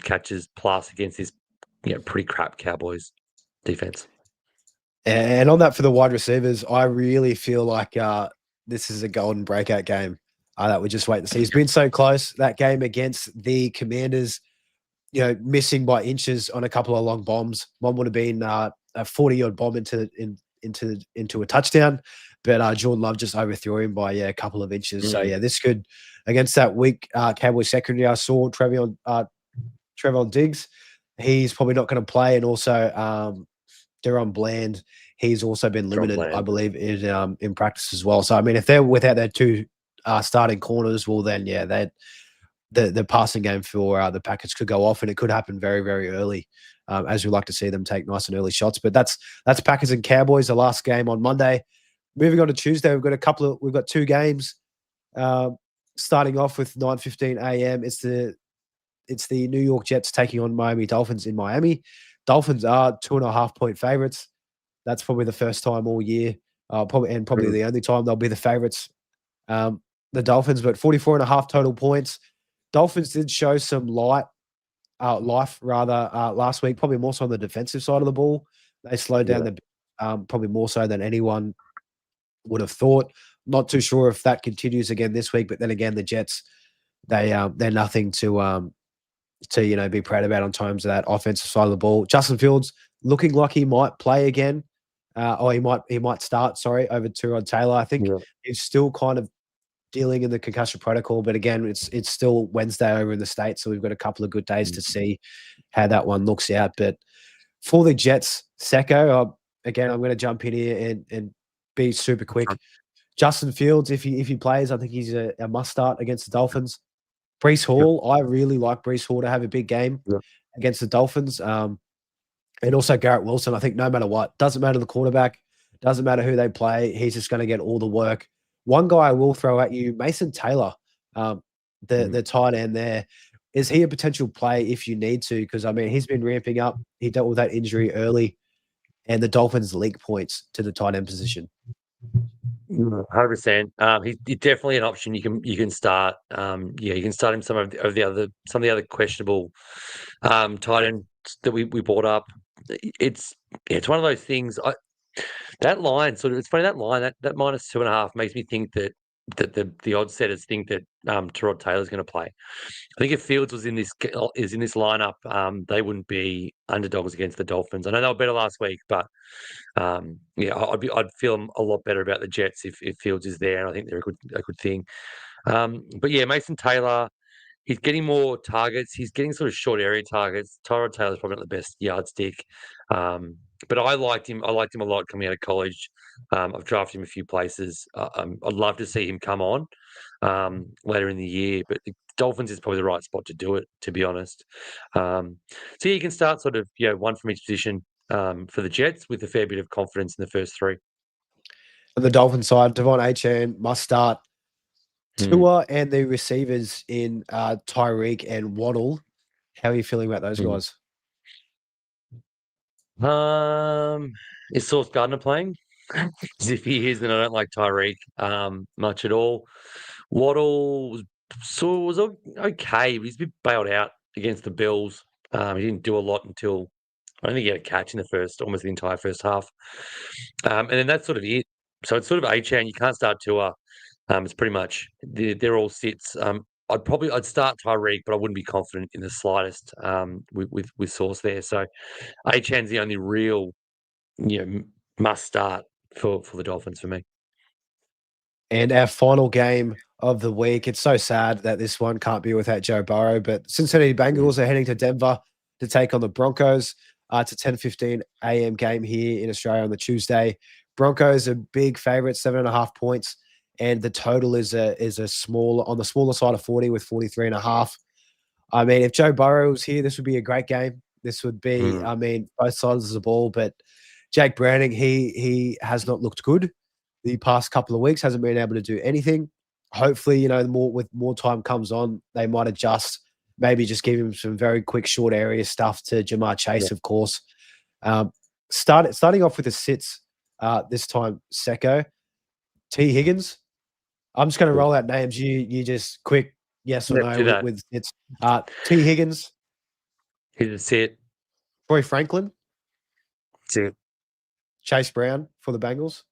catches plus against this pretty crap Cowboys defense. And on that, for the wide receivers, I really feel like this is a golden breakout game that we just wait to see. He's been so close, that game against the Commanders, missing by inches on a couple of long bombs. One would have been a 40-yard bomb into a touchdown, but Jordan Love just overthrew him by a couple of inches. So, this could, against that weak Cowboys secondary, I saw Trevon Diggs. He's probably not going to play, and also Deron Bland, he's also been limited, I believe, in practice as well. So, I mean, if they're without their two starting corners, well, then, the passing game for the Packers could go off, and it could happen very, very early, as we like to see them take nice and early shots. But that's Packers and Cowboys, the last game on Monday. Moving on to Tuesday, we've got 2 games. Starting off with 9:15 a.m. It's the it's the New York Jets taking on Miami Dolphins in Miami. Dolphins are 2.5-point favorites. That's probably the first time all year, probably the only time they'll be the favorites. The Dolphins, but 44.5 total points. Dolphins did show some life last week, probably more so on the defensive side of the ball. They slowed down probably more so than anyone would have thought. Not too sure if that continues again this week, but then again, the Jets, they're nothing to be proud about on terms of that offensive side of the ball. Justin Fields looking like he might play again, or he might start. Sorry, over Tyrod Taylor. I think he's still kind of dealing in the concussion protocol, but again, it's still Wednesday over in the States, so we've got a couple of good days to see how that one looks out. But for the Jets, Secko, again, I'm going to jump in here and be super quick. Justin Fields, if he plays, I think he's a must start against the Dolphins. Breece Hall, I really like Breece Hall to have a big game against the Dolphins. And also Garrett Wilson, I think no matter what, doesn't matter the quarterback, doesn't matter who they play, he's just going to get all the work. One guy I will throw at you, Mason Taylor, the tight end there. Is he a potential play if you need to? Because, I mean, he's been ramping up. He dealt with that injury early, and the Dolphins leak points to the tight end position. 100%. He's definitely an option you can start. You can start him some of the other questionable tight ends that we brought up. It's one of those things. That line it's funny, that line that -2.5 makes me think that the odds setters think that Tyrod Taylor's going to play. I think if Fields was in this lineup, they wouldn't be underdogs against the Dolphins. I know they were better last week, but I'd feel a lot better about the Jets if Fields is there, and I think they're a good thing. But yeah, Mason Taylor, he's getting more targets. He's getting sort of short area targets. Tyrod Taylor's probably not the best yardstick. But I liked him. I liked him a lot coming out of college. I've drafted him a few places. I'd love to see him come on later in the year. But the Dolphins is probably the right spot to do it, to be honest. So you can start sort of one from each position for the Jets with a fair bit of confidence in the first three. On the Dolphin side, Devon Achane must start. Tua and the receivers in Tyreek and Waddle. How are you feeling about those guys? Is Sauce Gardner playing? If he is, then I don't like Tyreek much at all. Waddle was okay, but he's a bit bailed out against the Bills. He didn't do a lot until I don't think he had a catch in almost the entire first half. And then that's sort of it. So it's sort of Achane. You can't start Tua. It's pretty much they're all sits. I'd start Tyreek, but I wouldn't be confident in the slightest with Sauce there. So Achane's the only real must start for the Dolphins for me. And our final game of the week. It's so sad that this one can't be without Joe Burrow, but Cincinnati Bengals are heading to Denver to take on the Broncos. It's a 10:15 a.m. game here in Australia on the Tuesday. Broncos are big favourites, 7.5 points. And the total is on the smaller side of 40 with 43.5. I mean, if Joe Burrow was here, this would be a great game. This would be, I mean, both sides of the ball. But Jake Browning, he has not looked good the past couple of weeks. Hasn't been able to do anything. Hopefully, with more time comes on, they might adjust. Maybe just give him some very quick short area stuff to Jamar Chase, of course. Starting off with the sits this time, Secko. T. Higgins. I'm just going to roll out names. You just quick yes or no with it's T. Higgins. He's a sit. Troy Franklin. Sit. Chase Brown for the Bengals.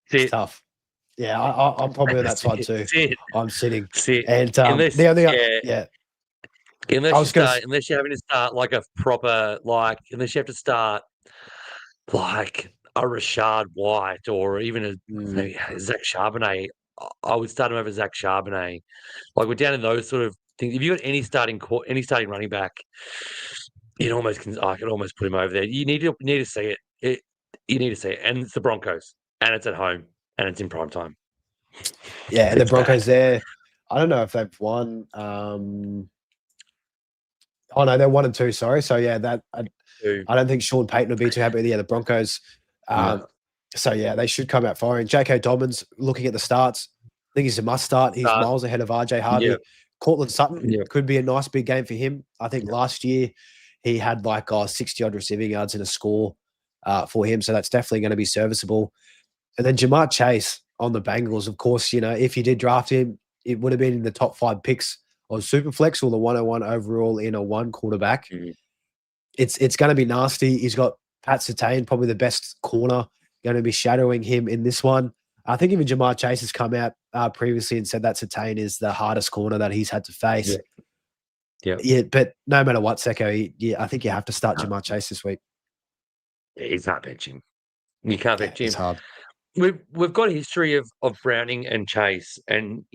Sit. It's tough. Yeah, I'm probably on that side too. Sit. I'm sitting. Sit. And unless you're having to start like a proper unless you have to start like a Rashad White or even maybe Zach Charbonnet, I would start him over Zach Charbonnet. Like we're down in those sort of things. If you got any starting running back, I could almost put him over there. You need to see it. You need to see it, and it's the Broncos, and it's at home, and it's in prime time. Yeah, and the Broncos there. I don't know if they've won. Oh no, they're 1-2. Sorry. So yeah, I don't think Sean Payton would be too happy. Yeah, the Broncos. So yeah, they should come out firing. J.K. Dobbins, looking at the starts, think he's a must start. He's miles ahead of RJ Harvey. Yeah. Cortland Sutton Yeah. could be a nice big game for him. I think last year he had like 60-odd receiving yards and a score for him. So that's definitely going to be serviceable. And then Jamar Chase on the Bengals, of course, if you did draft him, it would have been in the top 5 picks on Superflex or the 101 overall in a 1 quarterback. Mm-hmm. It's going to be nasty. He's got Pat Surtain, probably the best corner, going to be shadowing him in this one. I think even Jamar Chase has come out previously and said that Surtain is the hardest corner that he's had to face. Yeah, but no matter what, Secko, I think you have to start Jamar Chase this week. He's not benching. You can't bench him. It's hard. We've got a history of Browning and Chase, and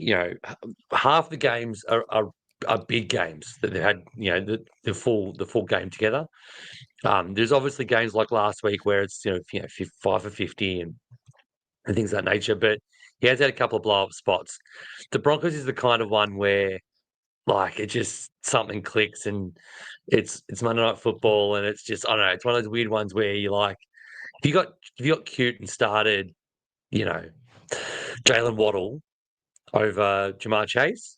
half the games are big games that they've had. The full game together. There's obviously games like last week where it's 5 for 50 and things of that nature, but he has had a couple of blow-up spots. The Broncos is the kind of one where, like, it just something clicks and it's Monday Night Football, and it's just, I don't know, it's one of those weird ones where you're like, if you got cute and started, Jalen Waddle over Jamar Chase,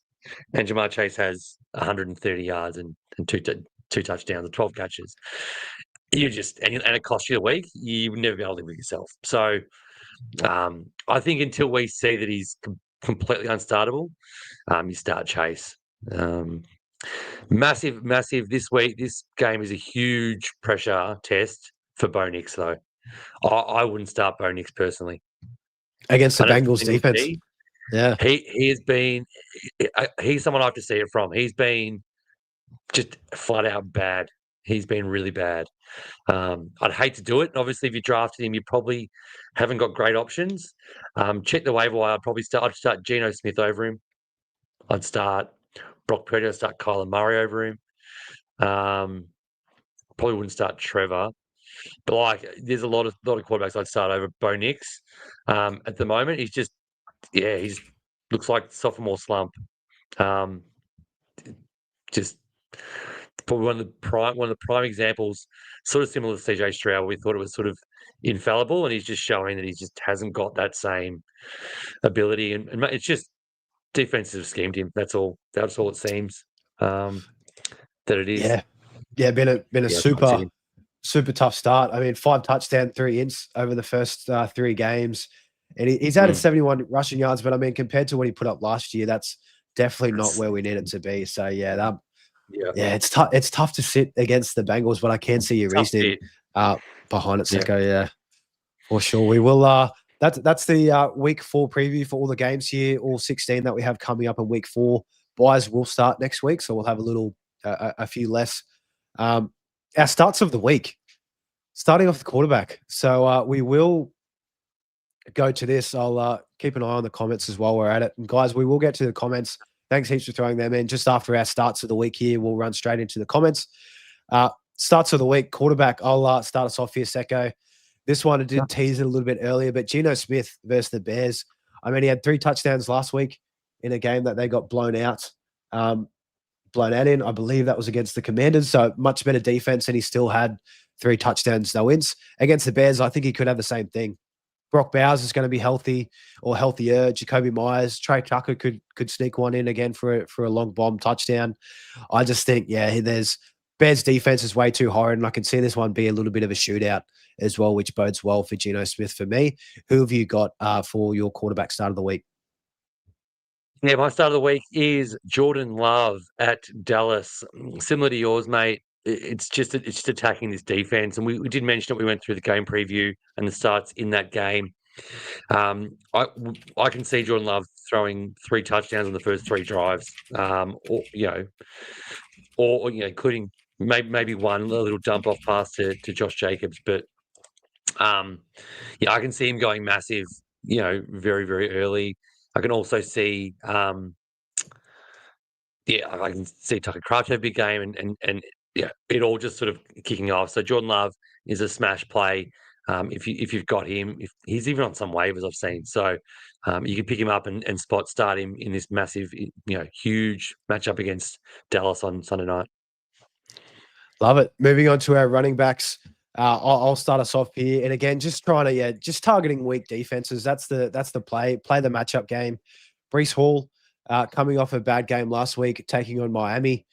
and Jamar Chase has 130 yards and two touchdowns and 12 catches, and it costs you a week, you would never be able to live with yourself. So I think until we see that he's completely unstartable, you start Chase. Massive this week. This game is a huge pressure test for Bo Nix, though. I wouldn't start Bo Nix personally against the Bengals defense. Yeah, he has been. He's someone I have to see it from. He's been just flat out bad. He's been really bad. I'd hate to do it. Obviously, if you drafted him, you probably haven't got great options. Check the waiver wire. I'd start Geno Smith over him. I'd start Brock Purdy. I'd start Kyler Murray over him. Probably wouldn't start Trevor. But there's a lot of quarterbacks I'd start over Bo Nix. At the moment, he looks like sophomore slump. Just probably one of the prime examples, sort of similar to CJ Stroud. We thought it was sort of infallible, and he's just showing that he just hasn't got that same ability, and it's just defenses have schemed him. That's all it seems that it is. Yeah, been a super tough start. I mean, 5 touchdowns, 3 ints over the first 3 games, and he's added 71 rushing yards. But I mean, compared to what he put up last year, that's definitely not where we need it to be. So it's tough. It's tough to sit against the Bengals, but I can see your reasoning behind it, Secko. Yeah, for sure. We will. That's the week 4 preview for all the games here, all 16 that we have coming up in week 4. Buys will start next week, so we'll have a few less. Our starts of the week, starting off the quarterback. So we will go to this. I'll keep an eye on the comments as well. We're at it, and guys, we will get to the comments. Thanks heaps for throwing them in. Just after our starts of the week here, we'll run straight into the comments. Starts of the week, quarterback. I'll start us off here, Secko. This one, I did tease it a little bit earlier, but Geno Smith versus the Bears. I mean, he had 3 touchdowns last week in a game that they got blown out in. I believe that was against the Commanders, so much better defense, and he still had 3 touchdowns, no wins. Against the Bears, I think he could have the same thing. Brock Bowers is going to be healthy or healthier. Jacoby Myers, Trey Tucker could sneak one in again for a long bomb touchdown. I just think, there's Bears defense is way too hard, and I can see this one be a little bit of a shootout as well, which bodes well for Geno Smith for me. Who have you got for your quarterback start of the week? Yeah, my start of the week is Jordan Love at Dallas. Similar to yours, mate. It's just attacking this defense, and we did mention it. We went through the game preview and the starts in that game. I can see Jordan Love throwing 3 touchdowns on the first 3 drives, or including maybe one little dump off pass to Josh Jacobs. But I can see him going massive, very, very early. I can also see, I can see Tucker Kraft have a big game, and it all just sort of kicking off. So Jordan Love is a smash play. If you've got him, if he's even on some waivers I've seen, so you can pick him up and spot start him in this massive, huge matchup against Dallas on Sunday night. Love it. Moving on to our running backs. I'll start us off here, and again, just trying to just targeting weak defenses. That's the play. Play the matchup game. Breece Hall, coming off a bad game last week, taking on Miami.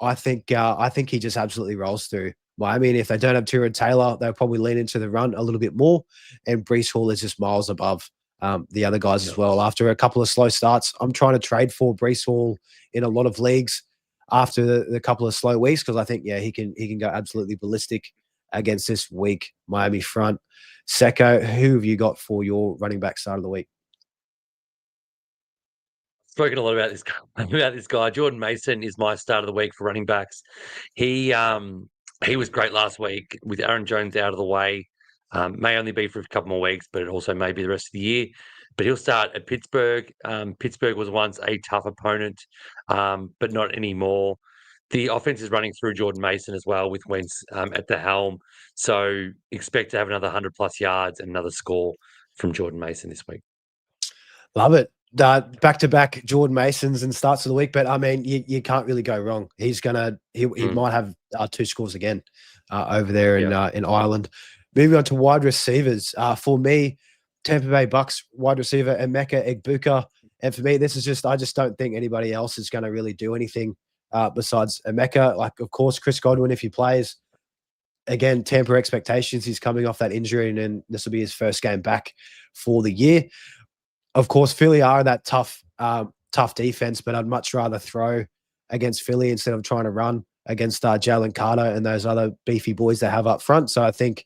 I think he just absolutely rolls through Miami. And if they don't have Tyrod Taylor, they'll probably lean into the run a little bit more. And Breece Hall is just miles above the other guys as well. After a couple of slow starts, I'm trying to trade for Breece Hall in a lot of leagues after the couple of slow weeks because I think he can go absolutely ballistic against this weak Miami front. Secko, who have you got for your running back start of the week? Spoken a lot about this guy. Jordan Mason is my start of the week for running backs. He was great last week with Aaron Jones out of the way. May only be for a couple more weeks, but it also may be the rest of the year. But he'll start at Pittsburgh. Pittsburgh was once a tough opponent, but not anymore. The offense is running through Jordan Mason as well with Wentz at the helm. So expect to have another 100+ yards and another score from Jordan Mason this week. Love it. Back-to-back Jordan Masons and starts of the week, but I mean, you can't really go wrong. He might have 2 scores again over there in Ireland. Moving on to wide receivers. For me, Tampa Bay Bucks wide receiver Emeka Egbuka, and for me, I just don't think anybody else is going to really do anything besides Emeka. Like, of course, Chris Godwin if he plays. Again, Tampa expectations. He's coming off that injury, and then this will be his first game back for the year. Of course, Philly are that tough defense, but I'd much rather throw against Philly instead of trying to run against Jalen Carter and those other beefy boys they have up front. So I think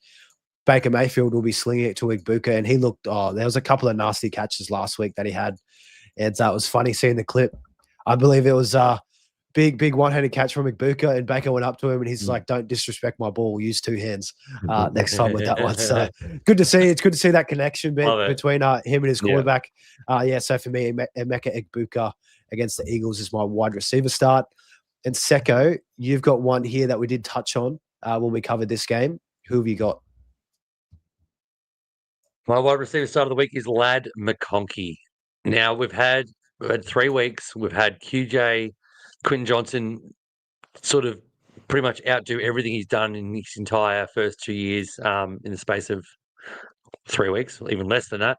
Baker Mayfield will be slinging it to Igbuka, and he looked. There was a couple of nasty catches last week that he had, and it was funny seeing the clip. I believe it was big one-handed catch from Igbuka, and Baker went up to him, and he's like, "Don't disrespect my ball. Use 2 hands next time with that one." So good to see. It's good to see that connection between him and his quarterback. So for me, Emeka Egbuka against the Eagles is my wide receiver start. And Secko, you've got one here that we did touch on when we covered this game. Who have you got? My wide receiver start of the week is Ladd McConkey. Now we've had 3 weeks. We've had QJ, Quentin Johnson sort of pretty much outdo everything he's done in his entire first 2 years in the space of 3 weeks, even less than that.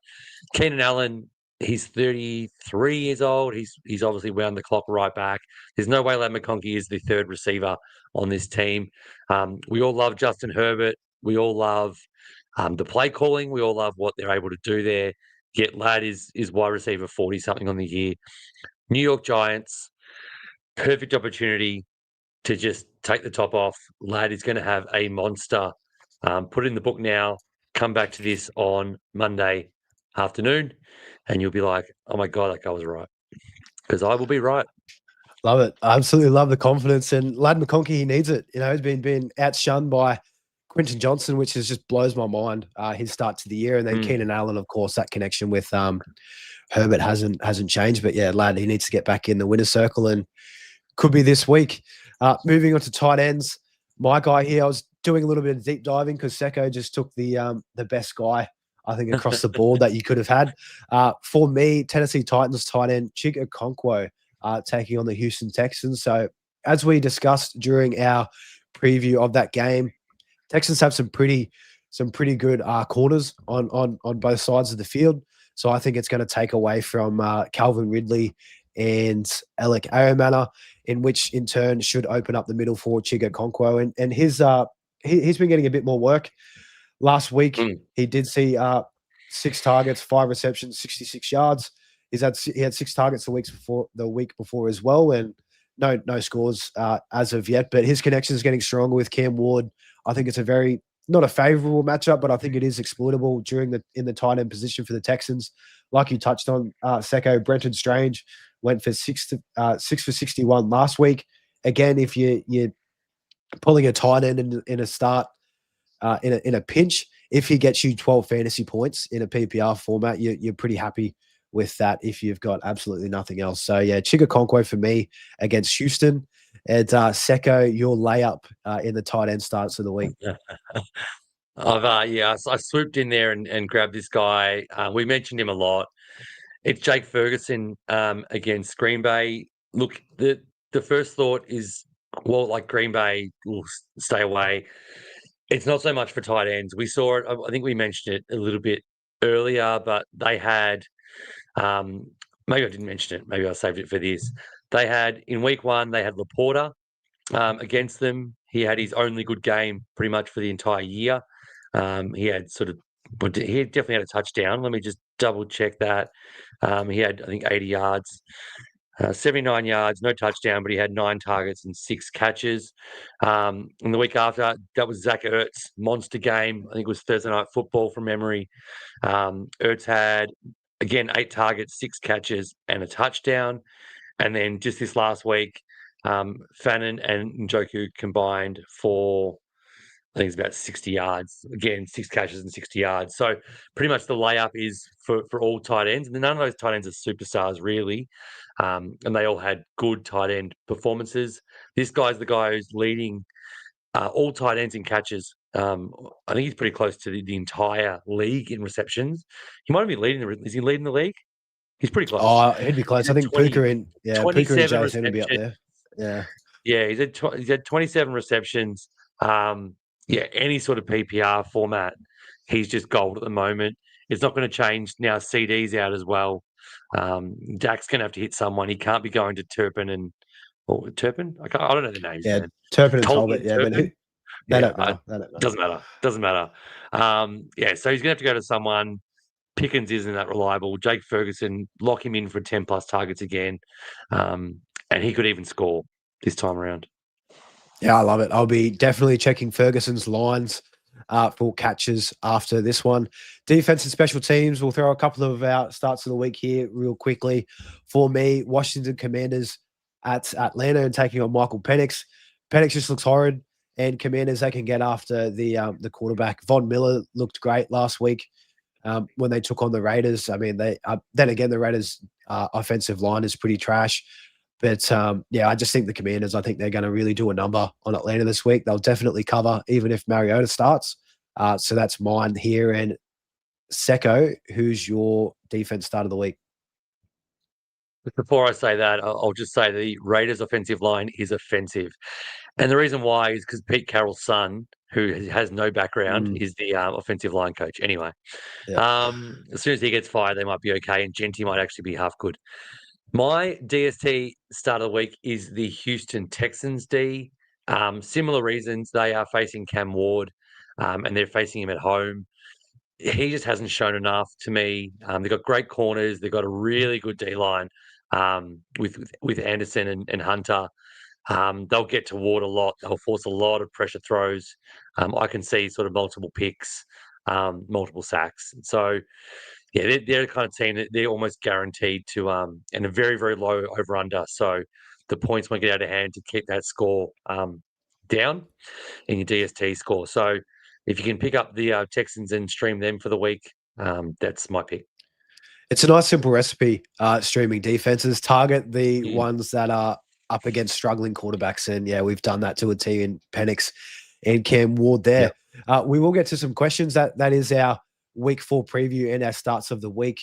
Keenan Allen, he's 33 years old. He's obviously wound the clock right back. There's no way Ladd McConkey is the third receiver on this team. We all love Justin Herbert. We all love the play calling. We all love what they're able to do there. Yet Ladd is wide receiver 40-something on the year. New York Giants, perfect opportunity to just take the top off. Ladd is going to have a monster. Put it in the book now. Come back to this on Monday afternoon, and you'll be like, oh, my God, that guy was right. Because I will be right. Love it. I absolutely love the confidence. And Ladd McConkey, he needs it. You know, he's been outshunned by Quentin Johnson, which just blows my mind, his start to the year. And then Keenan Allen, of course, that connection with Herbert hasn't changed. But, yeah, Ladd, he needs to get back in the winner's circle and could be this week. Moving on to tight ends. My guy here, I was doing a little bit of deep diving because Secko just took the best guy, I think, across the board that you could have had. For me, Tennessee Titans tight end Chig Okonkwo taking on the Houston Texans. So as we discussed during our preview of that game, Texans have some pretty good corners on both sides of the field. So I think it's going to take away from Calvin Ridley and Alec Aomana, in which in turn should open up the middle for Chig Okonkwo. And he's been getting a bit more work. Last week, he did see 6 targets, 5 receptions, 66 yards. He had 6 targets the week before as well, and no scores as of yet. But his connection is getting stronger with Cam Ward. I think it's a very not a favorable matchup, but I think it is exploitable in the tight end position for the Texans. Like you touched on, Secko, Brenton Strange went for 6 for 61 last week. Again, if you're pulling a tight end in a start in a pinch, if he gets you 12 fantasy points in a PPR format, you're pretty happy with that if you've got absolutely nothing else. So, yeah, Chig Okonkwo for me against Houston. And Secko, your layup in the tight end starts of the week. I swooped in there and grabbed this guy. We mentioned him a lot. It's Jake Ferguson against Green Bay. Look, the first thought is, well, like Green Bay will stay away. It's not so much for tight ends. We saw it. I think we mentioned it a little bit earlier, but they had maybe I didn't mention it. Maybe I saved it for this. They had in week 1, they had Laporta against them. He had his only good game pretty much for the entire year. He had he definitely had a touchdown. Let me just double check that. He had, I think, 80 yards. 79 yards, no touchdown, but he had 9 targets and 6 catches. And the week after, that was Zach Ertz, monster game. I think it was Thursday Night Football from memory. Ertz had, again, 8 targets, 6 catches, and a touchdown. And then just this last week, Fannin and Njoku combined for, I think it's about 60 yards. Again, 6 catches and 60 yards. So pretty much the layup is for all tight ends. And none of those tight ends are superstars, really. And they all had good tight end performances. This guy's the guy who's leading all tight ends in catches. I think he's pretty close to the entire league in receptions. He might be leading is he leading the league? He's pretty close. Oh, he'd be close. I think Puka and Jason would be up there. Yeah, he's had 27 receptions. Any sort of PPR format, he's just gold at the moment. It's not going to change now. CD's out as well. Dak's going to have to hit someone. He can't be going to Turpin. I don't know the names. Yeah, man. Turpin and Talbot. Yeah, but they don't matter. Doesn't matter. So he's going to have to go to someone. Pickens isn't that reliable. Jake Ferguson, lock him in for 10 plus targets again. And he could even score this time around. Yeah, I love it. I'll be definitely checking Ferguson's lines for catches after this one. Defense and special teams, we'll throw a couple of our starts of the week here real quickly. For me, Washington Commanders at Atlanta and taking on Michael Penix. Penix just looks horrid, and Commanders, they can get after the quarterback. Von Miller looked great last week when they took on the Raiders. I mean, then again, the Raiders' offensive line is pretty trash. But, I just think the Commanders, I think they're going to really do a number on Atlanta this week. They'll definitely cover, even if Mariota starts. So that's mine here. And Secko, who's your defense start of the week? Before I say that, I'll just say the Raiders' offensive line is offensive. And the reason why is because Pete Carroll's son, who has no background, is the offensive line coach. Anyway, as soon as he gets fired, they might be okay. And Genty might actually be half good. My DST start of the week is the Houston Texans D. Similar reasons. They are facing Cam Ward, and they're facing him at home. He just hasn't shown enough to me. They've got great corners. They've got a really good D-line with Anderson and Hunter. They'll get to Ward a lot. They'll force a lot of pressure throws. I can see sort of multiple picks, multiple sacks. So, they're the kind of team that they're almost guaranteed to, and a very, very low over-under. So the points won't get out of hand to keep that score down in your DST score. So if you can pick up the Texans and stream them for the week, that's my pick. It's a nice, simple recipe, streaming defenses. Target the ones that are up against struggling quarterbacks. And, we've done that to a T in Penix and Cam Ward there. We will get to some questions. That is our week 4 preview and our starts of the week,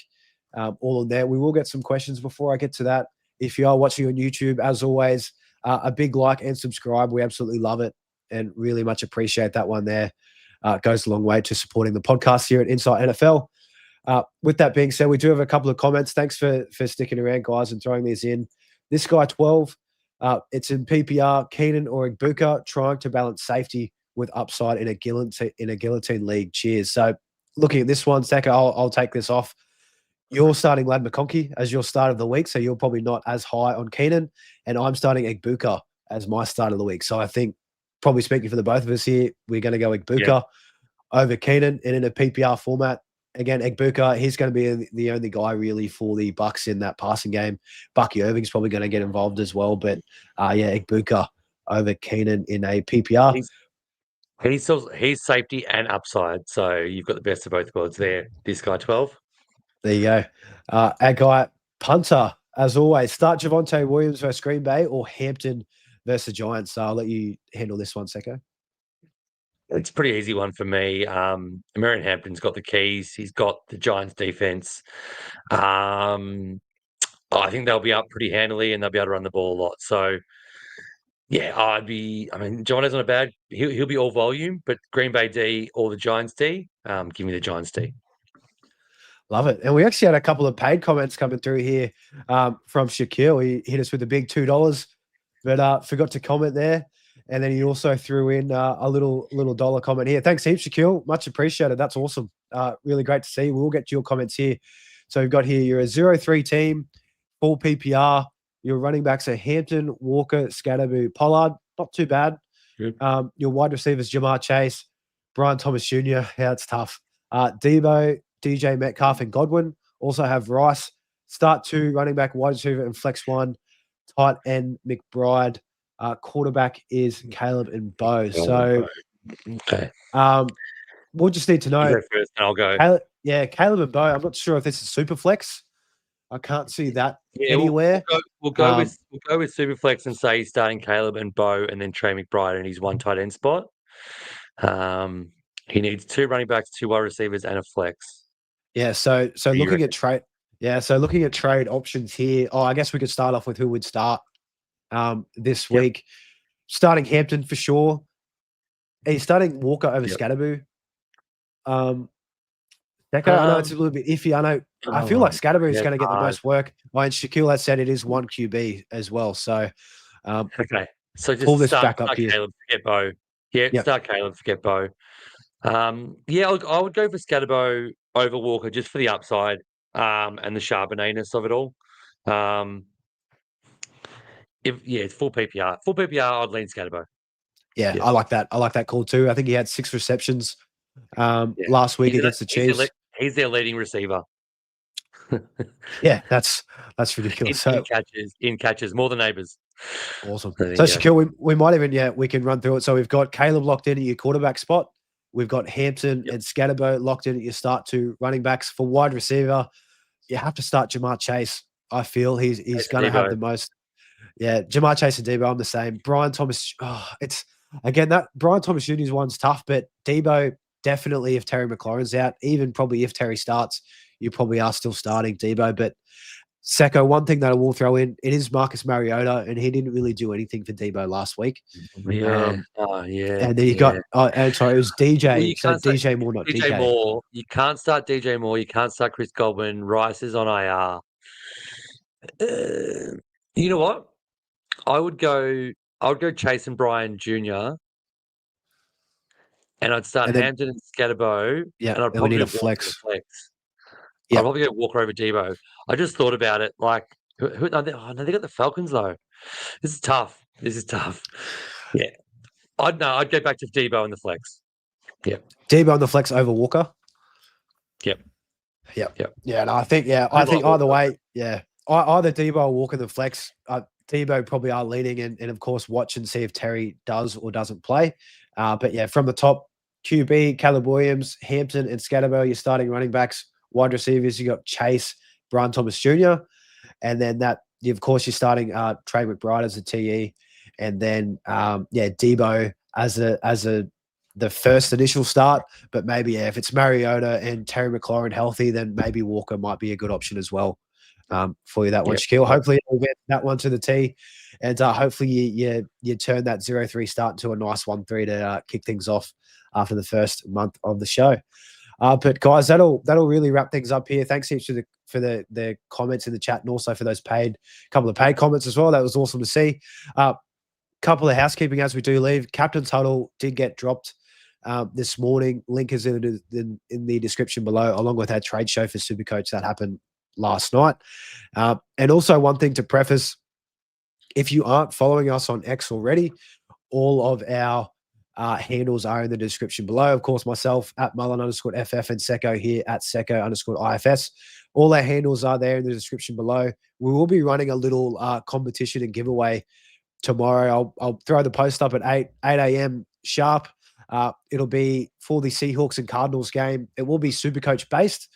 all in there. We will get some questions before I get to that. If you are watching on YouTube, as always, a big like and subscribe. We absolutely love it and really much appreciate that one there. It goes a long way to supporting the podcast here at Insight NFL. With that being said, we do have a couple of comments. Thanks for sticking around, guys, and throwing these in. This guy, 12, it's in PPR, Keenan or Igbuka, trying to balance safety with upside in a guillotine league. Cheers. So, looking at this one, Secko, I'll take this off. You're starting Lad McConkey as your start of the week, so you're probably not as high on Keenan, and I'm starting Igbuka as my start of the week. So I think, probably speaking for the both of us here, we're going to go Igbuka over Keenan, and in a PPR format. Again, Igbuka, he's going to be the only guy really for the Bucks in that passing game. Bucky Irving's probably going to get involved as well, but Igbuka over Keenan in a PPR. He's safety and upside, so you've got the best of both worlds there. This guy, 12. There you go. Our guy, punter, as always, start Javonte Williams versus Green Bay or Hampton versus Giants. So I'll let you handle this one, Secko. It's a pretty easy one for me. Marion Hampton's got the keys. He's got the Giants defense. I think they'll be up pretty handily and they'll be able to run the ball a lot. So, Giants not a bad. He'll be all volume, but Green Bay D or the Giants D. Give me the Giants D. Love it. And we actually had a couple of paid comments coming through here from Shaquille. He hit us with a big $2, but forgot to comment there. And then he also threw in a little dollar comment here. Thanks heaps, Shaquille. Much appreciated. That's awesome. Really great to see. We'll get to your comments here. So we've got here, you're a 0-3 team, full PPR. Your running backs are Hampton, Walker, Scatterboo, Pollard. Not too bad. Good. Your wide receivers, Jamar Chase, Brian Thomas Jr. Yeah, it's tough. Debo, DJ Metcalf, and Godwin. Also have Rice. Start 2, running back, wide receiver, and flex 1. Tight end, McBride. Quarterback is Caleb and Bo. So, okay. We'll just need to know. You go first, and I'll go. Caleb and Bo. I'm not sure if this is super flex. I can't see that anywhere. We'll go with Superflex and say he's starting Caleb and Bo, and then Trey McBride in his 1 tight end spot. He needs 2 running backs, 2 wide receivers, and a flex. Yeah. So looking at trade. Yeah. So looking at trade options here. I guess we could start off with who would start this week. Starting Hampton for sure. He's starting Walker over Scatterboo. Secko, I know it's a little bit iffy. I feel like Scatterboo is going to get the most work. And Shaquille has said it is 1 QB as well. So, okay. So just pull this start, back up here. Caleb, forget Bo. Yeah, start Caleb, forget Bo. I would go for Scatterbo over Walker just for the upside and the Charbonnet-ness of it all. It's full PPR. Full PPR, I'd lean Scatterbo. Yeah, I like that. I like that call too. I think he had 6 receptions last week against the Chiefs. He's their leading receiver. Yeah, that's ridiculous. In catches, more than neighbours. Awesome. So Shaquille, we might even we can run through it. So we've got Caleb locked in at your quarterback spot. We've got Hampton and Scatterbo locked in at your start 2 running backs. For wide receiver, you have to start Jamar Chase. I feel he's going to have the most. Yeah, Jamar Chase and Debo, I'm the same. Brian Thomas, it's again that Brian Thomas Jr.'s one's tough, but Debo definitely if Terry McLaurin's out, even probably if Terry starts, you probably are still starting Debo. But Secko, one thing that I will throw in, it is Marcus Mariota, and he didn't really do anything for Debo last week. And then you got, it was DJ. So DJ Moore, not DJ. Moore. You can't start DJ Moore. You can't start Chris Godwin. Rice is on IR. You know what? I would go Chase and Brian Jr. And I'd start Hampton and Scatterbo. Yeah, and I'd probably need a flex. I'd probably go Walker over Debo. I just thought about it. Like, they got the Falcons though. This is tough. Yeah, I'd go back to Debo in the flex. Yeah, Debo on the flex over Walker. Yep. Yeah, and I think either way, either Debo or Walker in the flex. Debo probably are leading, and of course watch and see if Terry does or doesn't play. But yeah, from the top, QB, Caleb Williams, Hampton, and Scatterbo, you're starting running backs. Wide receivers, you got Chase, Brian Thomas Jr., and then of course you're starting Trey McBride as a TE, and then Debo as the first initial start. But maybe if it's Mariota and Terry McLaurin healthy, then maybe Walker might be a good option as well for you. That one, Shaquille. Hopefully you'll get that one to the T, and hopefully you turn that 0-3 start into a nice 1-3 to kick things off after the first month of the show. But guys, that'll really wrap things up here. Thanks heaps for the comments in the chat, and also for those couple of paid comments as well. That was awesome to see. Couple of housekeeping as we do leave. Captain's Huddle did get dropped this morning. Link is in the description below, along with our trade show for SuperCoach that happened last night. And also one thing to preface, if you aren't following us on X already, all of our handles are in the description below. Of course, myself at Mullin_FF and Secko here at Secko_IFS. All our handles are there in the description below. We will be running a little competition and giveaway tomorrow. I'll throw the post up at 8 a.m. sharp. It'll be for the Seahawks and Cardinals game. It will be SuperCoach based.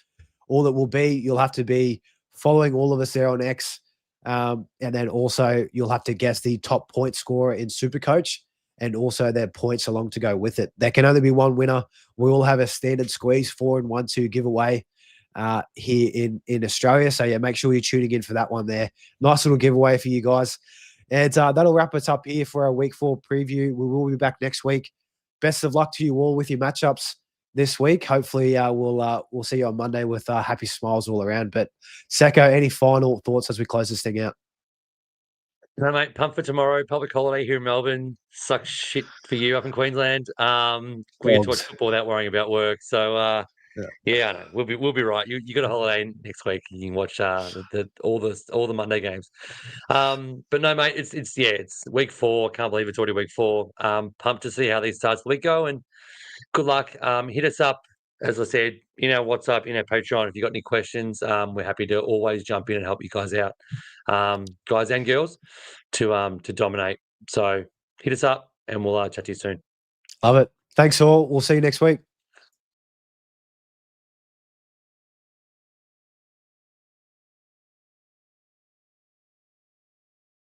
All it will be, you'll have to be following all of us there on X. And then also you'll have to guess the top point scorer in SuperCoach, and also their points along to go with it. There can only be one winner. We will have a standard squeeze 4 and 1-2 giveaway here in Australia. So yeah, make sure you're tuning in for that one there. Nice little giveaway for you guys. And that'll wrap us up here for our week 4 preview. We will be back next week. Best of luck to you all with your matchups. this week. Hopefully, we'll see you on Monday with happy smiles all around. But Secko, any final thoughts as we close this thing out? No, mate, pumped for tomorrow. Public holiday here in Melbourne. Sucks shit for you up in Queensland. We get to watch football without worrying about work. So, yeah, I know. We'll be right. You got a holiday next week. You can watch all the Monday games. But no, mate, it's week 4. Can't believe it's already week 4. Pumped to see how these starts of the week go, and good luck. Hit us up, as I said, in our WhatsApp, in our Patreon. If you've got any questions, we're happy to always jump in and help you guys out, guys and girls, to dominate. So hit us up, and we'll chat to you soon. Love it. Thanks all. We'll see you next week.